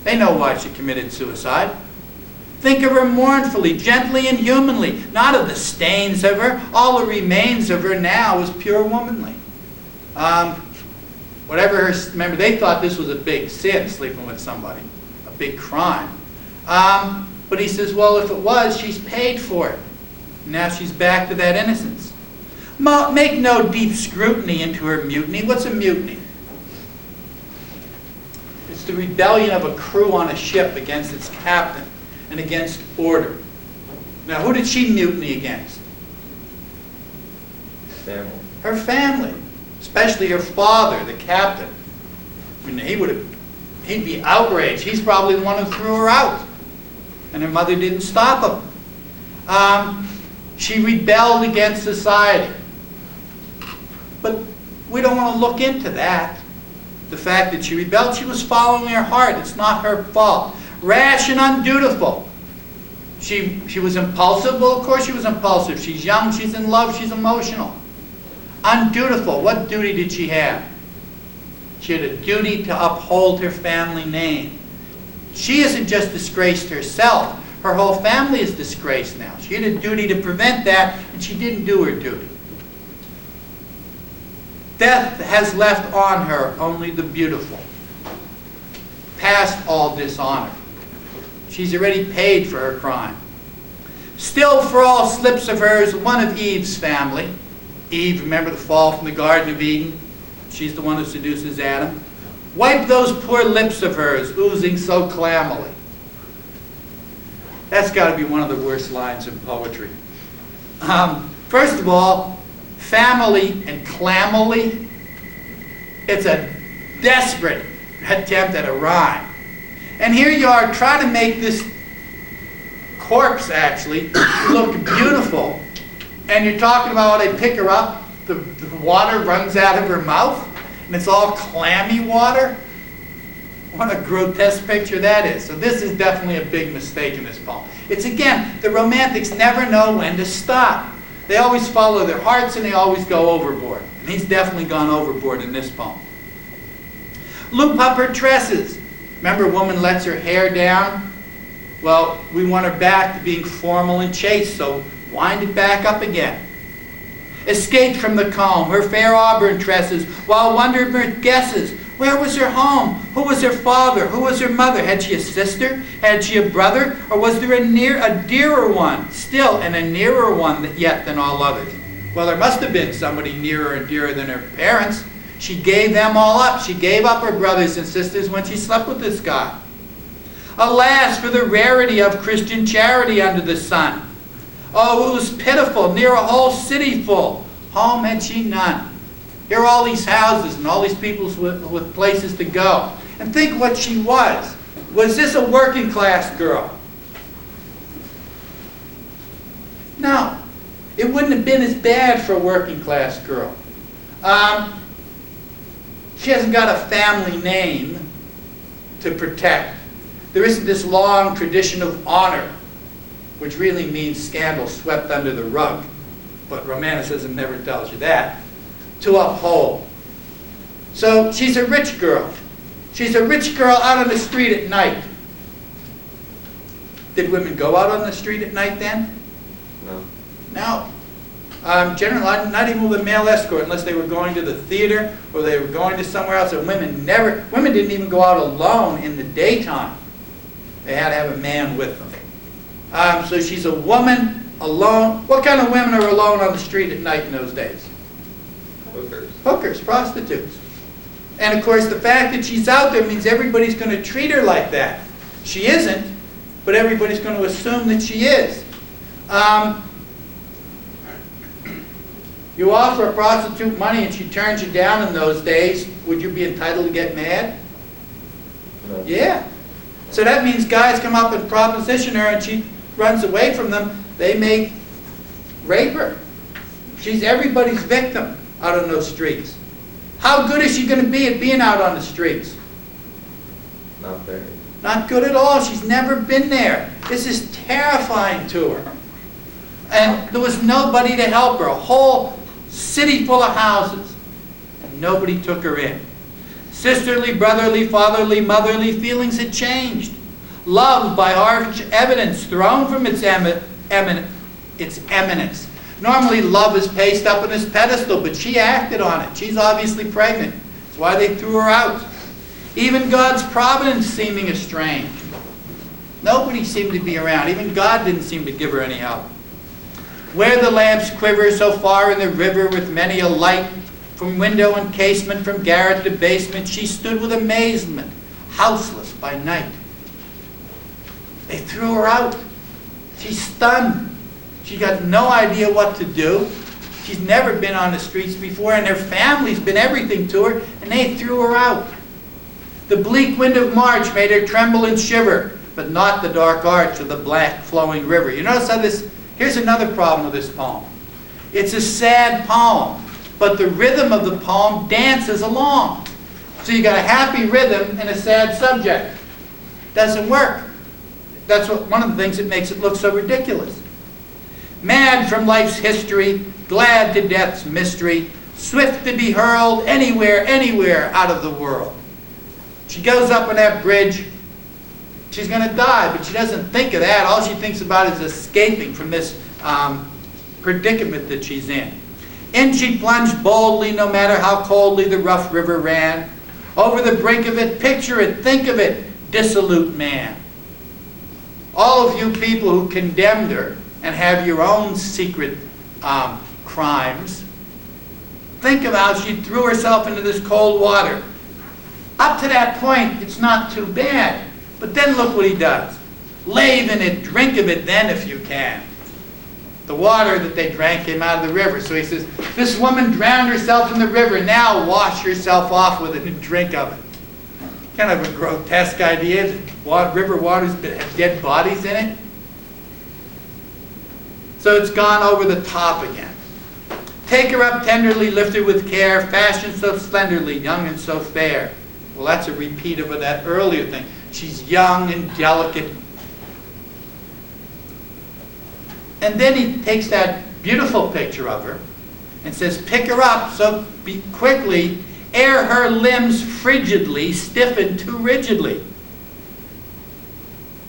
They know why she committed suicide. Think of her mournfully, gently and humanly. Not of the stains of her. All that remains of her now is pure womanly. Remember, they thought this was a big sin, sleeping with somebody. A big crime. But he says, well, if it was, she's paid for it. Now she's back to that innocence. Make no deep scrutiny into her mutiny. What's a mutiny? It's the rebellion of a crew on a ship against its captain and against order. Now, who did she mutiny against? Family. Her family, especially her father, the captain. I mean, he'd be outraged. He's probably the one who threw her out. And her mother didn't stop him. She rebelled against society. But we don't want to look into that. The fact that she rebelled, she was following her heart. It's not her fault. Rash and undutiful. She was impulsive. Well, of course she was impulsive. She's young, she's in love, she's emotional. Undutiful. What duty did she have? She had a duty to uphold her family name. She isn't just disgraced herself. Her whole family is disgraced now. She had a duty to prevent that, and she didn't do her duty. Death has left on her only the beautiful, past all dishonor. She's already paid for her crime. Still, for all slips of hers, one of Eve's family, Eve, remember the fall from the Garden of Eden? She's the one who seduces Adam. Wipe those poor lips of hers, oozing so clammily. That's got to be one of the worst lines in poetry. First of all, family and clammily, it's a desperate attempt at a rhyme. And here you are trying to make this corpse actually look beautiful, and you're talking about how they pick her up, the water runs out of her mouth, and it's all clammy water. What a grotesque picture that is. So this is definitely a big mistake in this poem. It's again, the Romantics never know when to stop. They always follow their hearts and they always go overboard. And he's definitely gone overboard in this poem. Loop up her tresses. Remember, a woman lets her hair down? Well, we want her back to being formal and chaste, so wind it back up again. Escaped from the comb, her fair auburn tresses, while wonderment guesses. Where was her home? Who was her father? Who was her mother? Had she a sister? Had she a brother? Or was there a dearer one still, and a nearer one yet than all others? Well, there must have been somebody nearer and dearer than her parents. She gave them all up. She gave up her brothers and sisters when she slept with this guy. Alas, for the rarity of Christian charity under the sun. Oh, it was pitiful, near a whole city full. Home had she none. Here are all these houses and all these people with places to go. And think what she was. Was this a working class girl? No. It wouldn't have been as bad for a working class girl. She hasn't got a family name to protect. There isn't this long tradition of honor, which really means scandal swept under the rug. But Romanticism never tells you that. To uphold. So she's a rich girl. She's a rich girl out on the street at night. Did women go out on the street at night then? No. No. Generally, not even with a male escort, unless they were going to the theater or they were going to somewhere else. And women didn't even go out alone in the daytime. They had to have a man with them. So she's a woman alone. What kind of women are alone on the street at night in those days? Hookers. Hookers, prostitutes. And of course, the fact that she's out there means everybody's going to treat her like that. She isn't, but everybody's going to assume that she is. You offer a prostitute money and she turns you down in those days, would you be entitled to get mad? No. Yeah. So that means guys come up and proposition her and she runs away from them. They may rape her. She's everybody's victim out on those streets. How good is she going to be at being out on the streets? Not very. Not good at all. She's never been there. This is terrifying to her. And there was nobody to help her. A whole city full of houses. And nobody took her in. Sisterly, brotherly, fatherly, motherly feelings had changed. Love, by harsh evidence, thrown from its eminence. Normally love is placed up on this pedestal, but she acted on it. She's obviously pregnant. That's why they threw her out. Even God's providence seeming estranged. Nobody seemed to be around. Even God didn't seem to give her any help. Where the lamps quiver so far in the river with many a light, from window and casement, from garret to basement, she stood with amazement, houseless by night. They threw her out. She's stunned. She got no idea what to do. She's never been on the streets before, and her family's been everything to her, and they threw her out. The bleak wind of March made her tremble and shiver, but not the dark arch of the black flowing river. You notice how this, here's another problem with this poem. It's a sad poem, but the rhythm of the poem dances along. So you got a happy rhythm and a sad subject. Doesn't work. That's one of the things that makes it look so ridiculous. Mad from life's history, glad to death's mystery, swift to be hurled anywhere, anywhere out of the world. She goes up on that bridge. She's going to die, but she doesn't think of that. All she thinks about is escaping from this predicament that she's in. In she plunged boldly, no matter how coldly the rough river ran. Over the brink of it, picture it, think of it, dissolute man. All of you people who condemned her and have your own secret crimes, think of how she threw herself into this cold water. Up to that point, it's not too bad. But then look what he does. Lave in it, drink of it then if you can. The water that they drank came out of the river. So he says, this woman drowned herself in the river. Now wash yourself off with it and drink of it. Kind of a grotesque idea. River water's have dead bodies in it. So it's gone over the top again. Take her up tenderly, lift her with care, fashioned so slenderly, young and so fair. Well, that's a repeat of that earlier thing. She's young and delicate. And then he takes that beautiful picture of her and says, pick her up so quickly, ere her limbs frigidly stiffen too rigidly.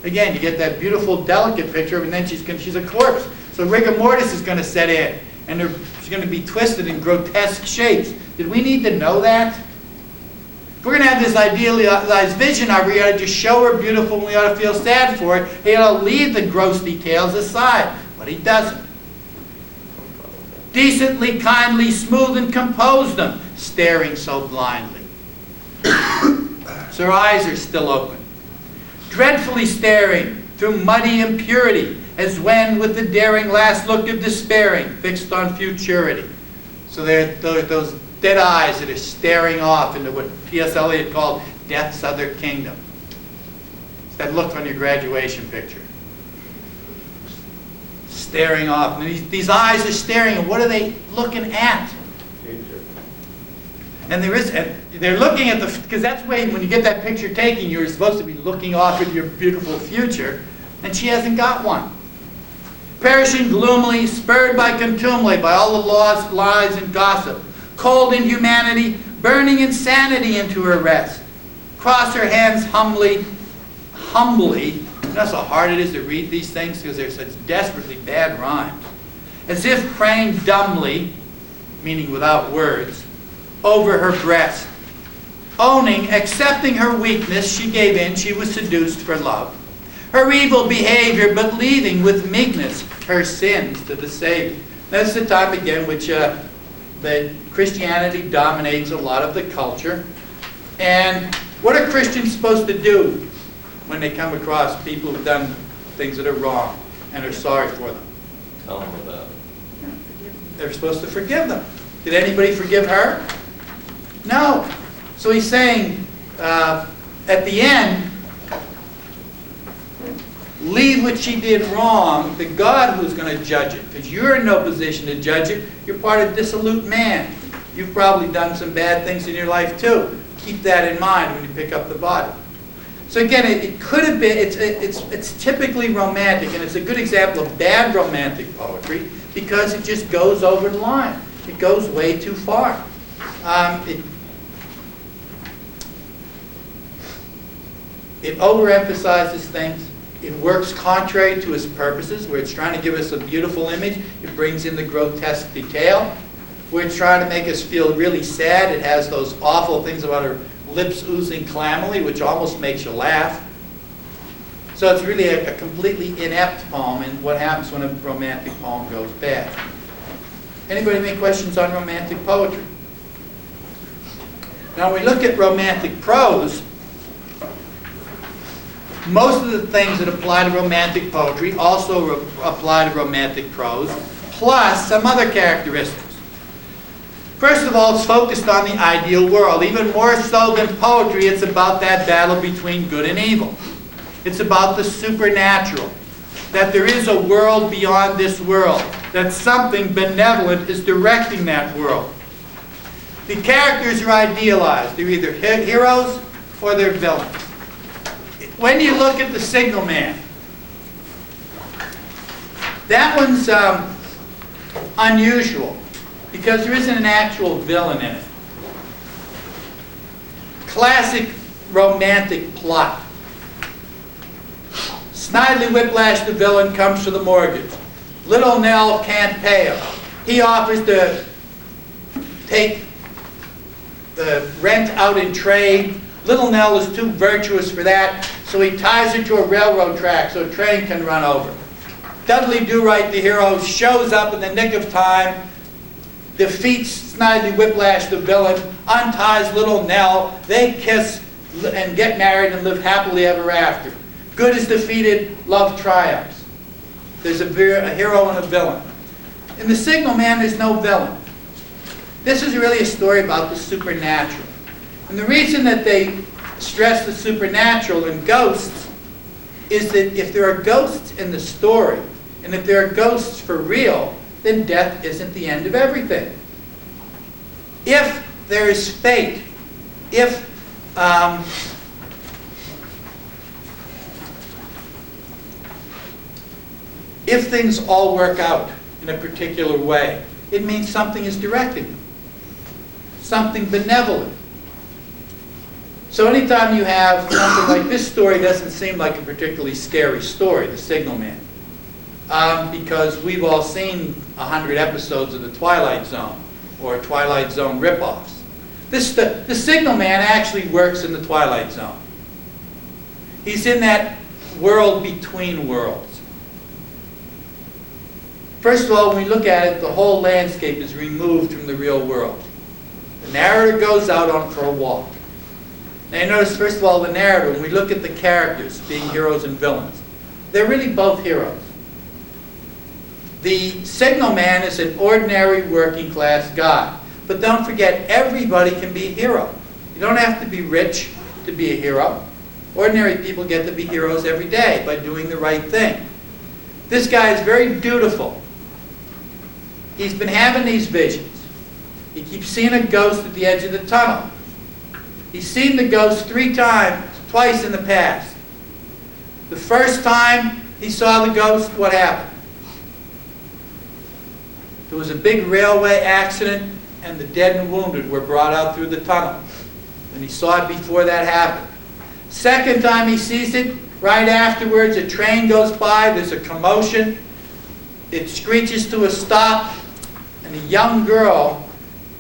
Again, you get that beautiful, delicate picture, and then she's a corpse. So rigor mortis is going to set in, and she's going to be twisted in grotesque shapes. Did we need to know that? If we're going to have this idealized vision of her, we ought to just show her beautiful, and we ought to feel sad for it. He ought to leave the gross details aside, but he doesn't. Decently, kindly, smooth, and compose them, staring so blindly. So her eyes are still open. Dreadfully staring through muddy impurity, as when with the daring last look of despairing, fixed on futurity. So they're those dead eyes that are staring off into what T.S. Eliot called death's other kingdom. It's that look on your graduation picture. Staring off. And these eyes are staring, and what are they looking at? And they're looking at because that's when you get that picture taken, you're supposed to be looking off at your beautiful future, and she hasn't got one. Perishing gloomily, spurred by contumely, by all the laws, lies, and gossip, cold inhumanity, burning insanity into her rest. Cross her hands humbly. You know how hard it is to read these things because they're such desperately bad rhymes. As if praying dumbly, meaning without words, over her breast. Owning, accepting her weakness, she gave in, she was seduced for love. Her evil behavior, but leaving with meekness her sins to the Savior. That's the time again which that Christianity dominates a lot of the culture. And what are Christians supposed to do when they come across people who've done things that are wrong and are sorry for them? Tell them about it. They're supposed to forgive them. Did anybody forgive her? No. So he's saying at the end, leave what she did wrong to God who's going to judge it. Because you're in no position to judge it. You're part of dissolute man. You've probably done some bad things in your life too. Keep that in mind when you pick up the body. So again, it could have been, it's typically romantic, and it's a good example of bad romantic poetry because it just goes over the line. It goes way too far. It overemphasizes things. It works contrary to its purposes, where it's trying to give us a beautiful image. It brings in the grotesque detail. Where it's trying to make us feel really sad, it has those awful things about her lips oozing clammily, which almost makes you laugh. So it's really a completely inept poem, and what happens when a romantic poem goes bad. Anybody make questions on romantic poetry? Now, when we look at romantic prose, Most of the things that apply to romantic poetry also apply to romantic prose, plus some other characteristics. First of all, it's focused on the ideal world. Even more so than poetry, it's about that battle between good and evil. It's about the supernatural, that there is a world beyond this world, that something benevolent is directing that world. The characters are idealized. They're either heroes or they're villains. When you look at The Signal Man, that one's unusual because there isn't an actual villain in it. Classic romantic plot. Snidely Whiplash, the villain, comes for the mortgage. Little Nell can't pay him. He offers to take the rent out in trade. Little Nell is too virtuous for that, so he ties her to a railroad track so a train can run over. Dudley Do-Right, the hero, shows up in the nick of time, defeats Snidely Whiplash, the villain, unties Little Nell. They kiss and get married and live happily ever after. Good is defeated, love triumphs. There's a hero and a villain. In The Signal Man, there's no villain. This is really a story about the supernatural. And the reason that they stress the supernatural and ghosts is that if there are ghosts in the story, and if there are ghosts for real, then death isn't the end of everything. If there is fate, if things all work out in a particular way, it means something is directing them, something benevolent. So anytime you have something like this story, doesn't seem like a particularly scary story, The Signal Man, because we've all seen 100 episodes of The Twilight Zone or Twilight Zone ripoffs. The Signal Man actually works in the Twilight Zone. He's in that world between worlds. First of all, when we look at it, the whole landscape is removed from the real world. The narrator goes out for a walk. Now you notice, first of all, the narrator, when we look at the characters being heroes and villains, they're really both heroes. The Signal Man is an ordinary working class guy. But don't forget, everybody can be a hero. You don't have to be rich to be a hero. Ordinary people get to be heroes every day by doing the right thing. This guy is very dutiful. He's been having these visions. He keeps seeing a ghost at the edge of the tunnel. He's seen the ghost twice in the past. The first time he saw the ghost, what happened? There was a big railway accident and the dead and wounded were brought out through the tunnel. And he saw it before that happened. Second time he sees it, right afterwards a train goes by, there's a commotion, it screeches to a stop, and a young girl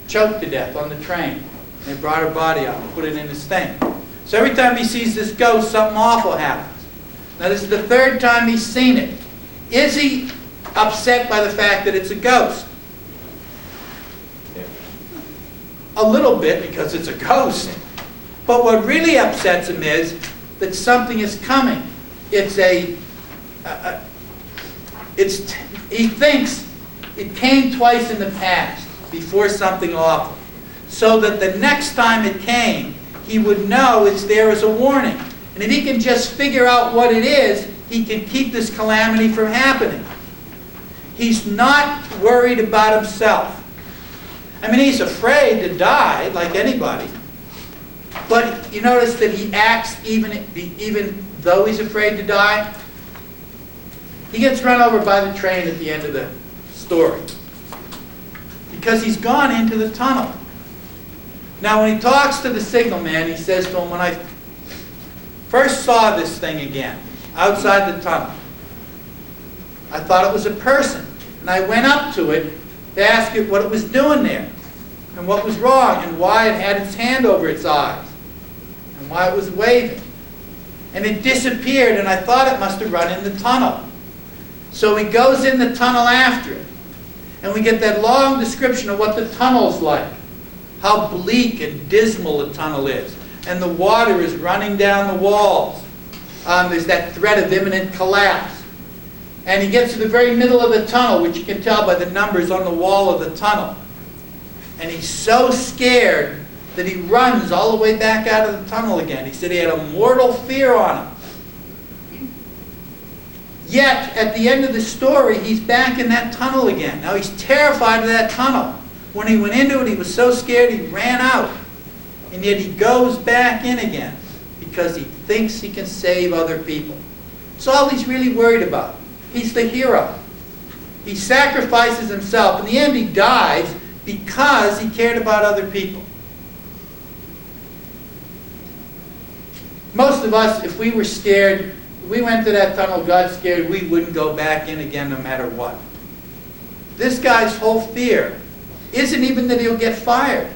choked to death on the train. They brought her body out and put it in this thing. So every time he sees this ghost, something awful happens. Now this is the third time he's seen it. Is he upset by the fact that it's a ghost? A little bit, because it's a ghost. But what really upsets him is that something is coming. He thinks it came twice in the past before something awful, so that the next time it came, he would know it's there as a warning. And if he can just figure out what it is, he can keep this calamity from happening. He's not worried about himself. I mean, he's afraid to die, like anybody. But you notice that he acts even though he's afraid to die. He gets run over by the train at the end of the story because he's gone into the tunnel. Now, when he talks to the Signal Man, he says to him, when I first saw this thing again, outside the tunnel, I thought it was a person. And I went up to it to ask it what it was doing there, and what was wrong, and why it had its hand over its eyes, and why it was waving. And it disappeared, and I thought it must have run in the tunnel. So he goes in the tunnel after it, and we get that long description of what the tunnel's like, how bleak and dismal the tunnel is, and the water is running down the walls. There's that threat of imminent collapse. And he gets to the very middle of the tunnel, which you can tell by the numbers on the wall of the tunnel. And he's so scared that he runs all the way back out of the tunnel again. He said he had a mortal fear on him. Yet, at the end of the story, he's back in that tunnel again. Now, he's terrified of that tunnel. When he went into it, he was so scared he ran out. And yet he goes back in again because he thinks he can save other people. It's all he's really worried about. He's the hero. He sacrifices himself. In the end, he dies because he cared about other people. Most of us, if we were scared, if we went to that tunnel, got scared, we wouldn't go back in again no matter what. This guy's whole fear isn't even that he'll get fired.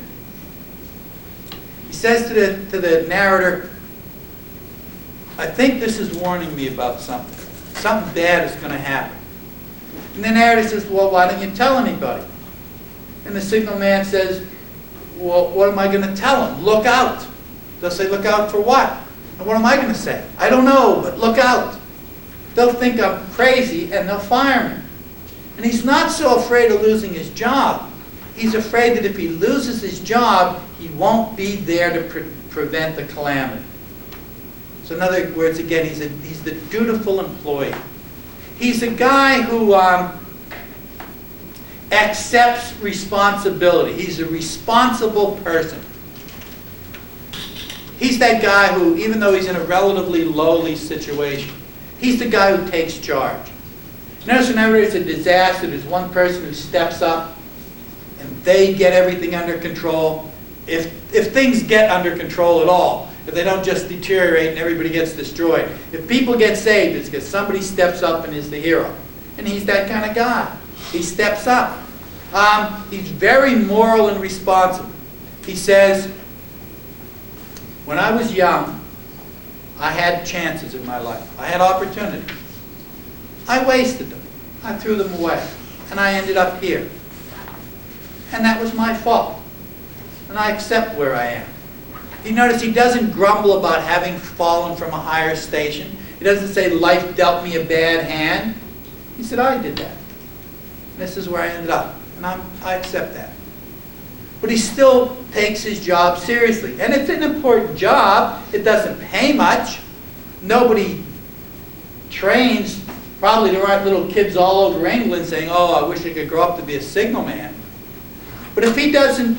He says to the narrator, I think this is warning me about something. Something bad is going to happen. And the narrator says, well, why don't you tell anybody? And the signal man says, well, what am I going to tell them? Look out. They'll say, look out for what? And what am I going to say? I don't know, but look out. They'll think I'm crazy and they'll fire me. And he's not so afraid of losing his job. He's afraid that if he loses his job, he won't be there to prevent the calamity. So in other words, again, he's the dutiful employee. He's a guy who accepts responsibility. He's a responsible person. He's that guy who, even though he's in a relatively lowly situation, he's the guy who takes charge. Notice whenever it's a disaster, there's one person who steps up and they get everything under control. If things get under control at all, if they don't just deteriorate and everybody gets destroyed. If people get saved, it's because somebody steps up and is the hero. And he's that kind of guy. He steps up. He's very moral and responsible. He says, when I was young, I had chances in my life. I had opportunities. I wasted them. I threw them away. And I ended up here. And that was my fault. And I accept where I am. You notice he doesn't grumble about having fallen from a higher station. He doesn't say life dealt me a bad hand. He said, I did that. And this is where I ended up. And I accept that. But he still takes his job seriously. And it's an important job. It doesn't pay much. Nobody trains. Probably there aren't little kids all over England saying, oh, I wish I could grow up to be a signalman. But if he doesn't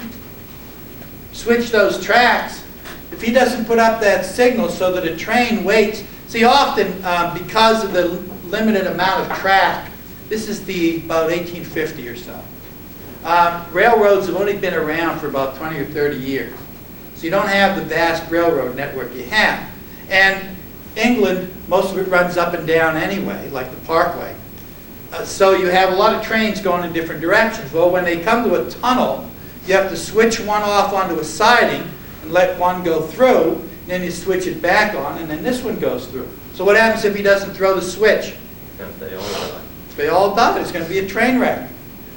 switch those tracks, if he doesn't put up that signal so that a train waits. See, often, because of the limited amount of track, this is about 1850 or so. Railroads have only been around for about 20 or 30 years. So you don't have the vast railroad network you have. And England, most of it runs up and down anyway, like the Parkway. So you have a lot of trains going in different directions. Well, when they come to a tunnel, you have to switch one off onto a siding and let one go through, and then you switch it back on, and then this one goes through. So what happens if he doesn't throw the switch? They all die. They all die. It's going to be a train wreck.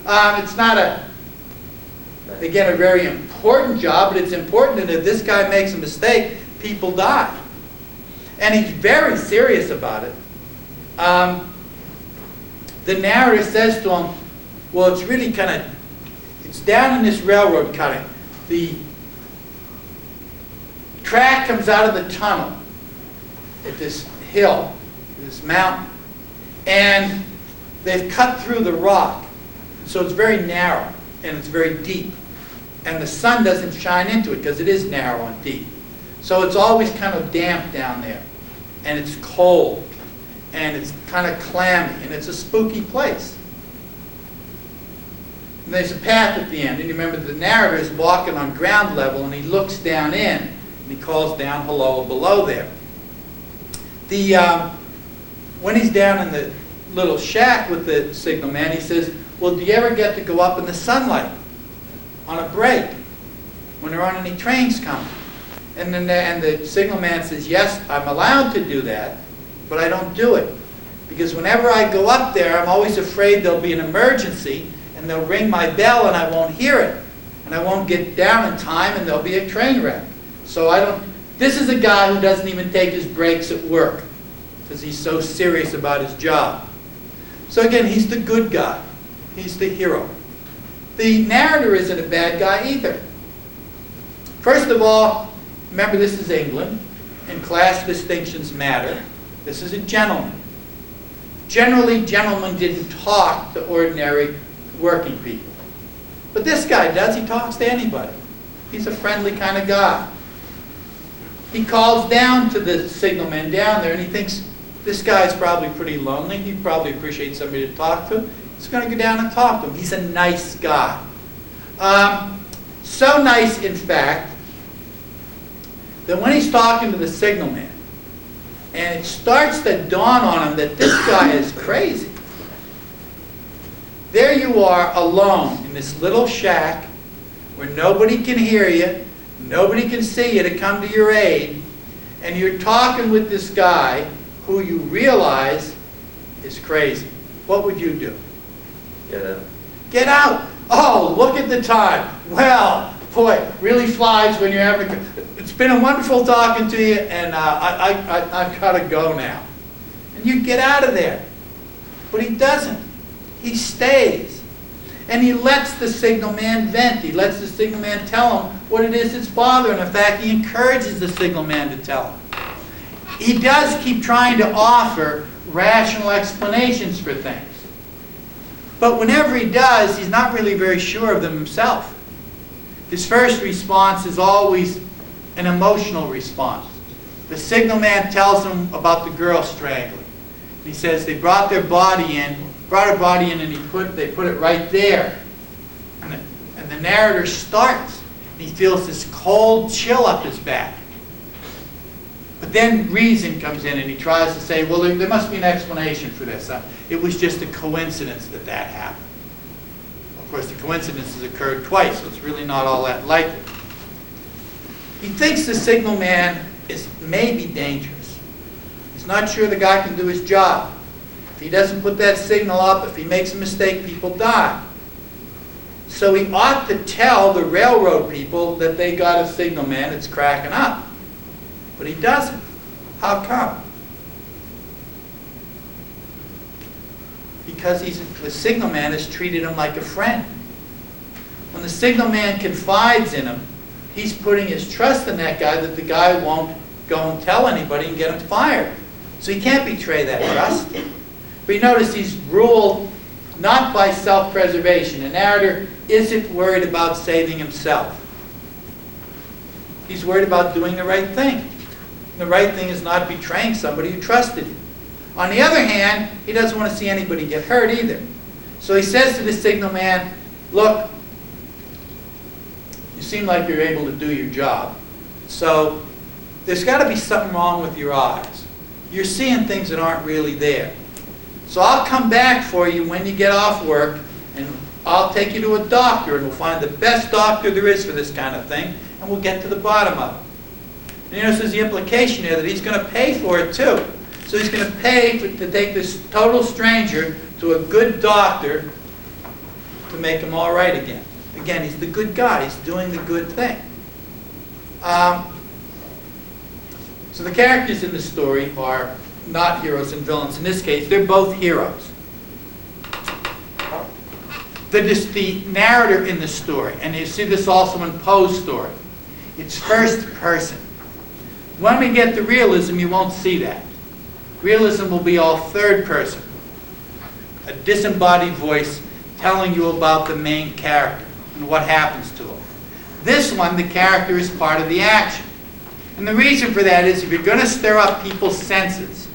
It's not again, a very important job, but it's important that if this guy makes a mistake, people die. And he's very serious about it. The narrator says to him, well, it's really it's down in this railroad cutting. The track comes out of the tunnel at this hill, this mountain, and they've cut through the rock. So it's very narrow and it's very deep. And the sun doesn't shine into it because it is narrow and deep. So it's always kind of damp down there. And it's cold. And it's kind of clammy. And it's a spooky place. And there's a path at the end. And you remember the narrator is walking on ground level and he looks down in. And he calls down hello below there. When he's down in the little shack with the signalman, he says, well, do you ever get to go up in the sunlight on a break when there aren't any trains coming? And the signalman says, yes, I'm allowed to do that, but I don't do it. Because whenever I go up there, I'm always afraid there'll be an emergency and they'll ring my bell and I won't hear it. And I won't get down in time and there'll be a train wreck. So this is a guy who doesn't even take his breaks at work. because he's so serious about his job. So again, he's the good guy. He's the hero. The narrator isn't a bad guy either. First of all, remember this is England, and class distinctions matter. This is a gentleman. Generally, gentlemen didn't talk to ordinary working people. But this guy does. He talks to anybody. He's a friendly kind of guy. He calls down to the signalman down there, and he thinks, this guy's probably pretty lonely. He probably appreciates somebody to talk to. He's going to go down and talk to him. He's a nice guy. So nice, in fact, that when he's talking to the signalman, and it starts to dawn on him that this guy is crazy. There you are alone in this little shack where nobody can hear you, nobody can see you to come to your aid, and you're talking with this guy who you realize is crazy. What would you do? Get out. Get out! Oh, look at the time. Well, boy, really flies when you're having it's been a wonderful talking to you, and I've got to go now. And you get out of there. But he doesn't. He stays. And he lets the signalman vent. He lets the signalman tell him what it is that's bothering him. In fact, he encourages the signalman to tell him. He does keep trying to offer rational explanations for things. But whenever he does, he's not really very sure of them himself. His first response is always an emotional response. The signalman tells him about the girl strangling. He says they brought her body in, and they put it right there. And the narrator starts. And he feels this cold chill up his back. But then reason comes in, and he tries to say, well, there must be an explanation for this. It was just a coincidence that happened. Of course, the coincidence has occurred twice, so it's really not all that likely. He thinks the signalman is maybe dangerous. He's not sure the guy can do his job. If he doesn't put that signal up, if he makes a mistake, people die. So he ought to tell the railroad people that they got a signalman that's cracking up. But he doesn't. How come? Because the signalman has treated him like a friend. When the signalman confides in him, he's putting his trust in that guy that the guy won't go and tell anybody and get him fired. So he can't betray that trust. But you notice he's ruled not by self-preservation. The narrator isn't worried about saving himself. He's worried about doing the right thing. The right thing is not betraying somebody who trusted him. On the other hand, he doesn't want to see anybody get hurt either. So he says to the signalman, look, you seem like you're able to do your job. So there's got to be something wrong with your eyes. You're seeing things that aren't really there. So I'll come back for you when you get off work, and I'll take you to a doctor, and we'll find the best doctor there is for this kind of thing, and we'll get to the bottom of it. And you notice there's the implication here that he's going to pay for it too. So he's going to pay to take this total stranger to a good doctor to make him all right again. Again, he's the good guy. He's doing the good thing. So the characters in the story are not heroes and villains. In this case, they're both heroes. The narrator in the story, and you see this also in Poe's story, it's first person. When we get to realism, you won't see that. Realism will be all third person. A disembodied voice telling you about the main character and what happens to him. This one, the character is part of the action. And the reason for that is if you're going to stir up people's senses,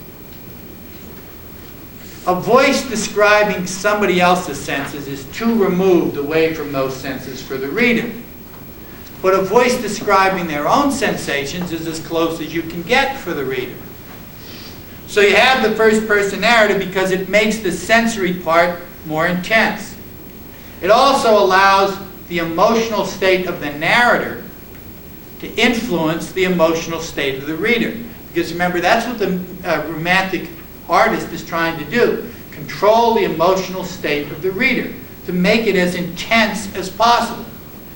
a voice describing somebody else's senses is too removed away from those senses for the reader. But a voice describing their own sensations is as close as you can get for the reader. So you have the first-person narrative because it makes the sensory part more intense. It also allows the emotional state of the narrator to influence the emotional state of the reader. Because remember, that's what the romantic artist is trying to do. Control the emotional state of the reader to make it as intense as possible.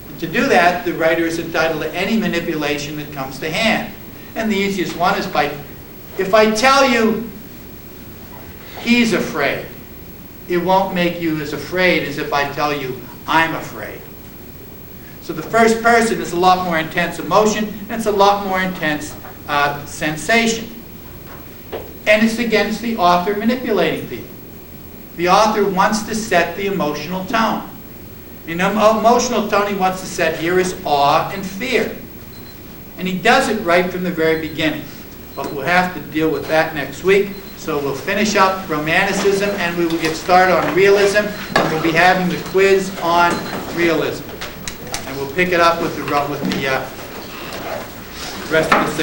And to do that, the writer is entitled to any manipulation that comes to hand. And the easiest one is if I tell you he's afraid. It won't make you as afraid as if I tell you, I'm afraid. So the first person is a lot more intense emotion, and it's a lot more intense sensation. And it's against the author manipulating people. The author wants to set the emotional tone. And the emotional tone he wants to set here is awe and fear. And he does it right from the very beginning. But we'll have to deal with that next week. So we'll finish up Romanticism, and we will get started on realism, and we'll be having the quiz on realism. And we'll pick it up with the rest of the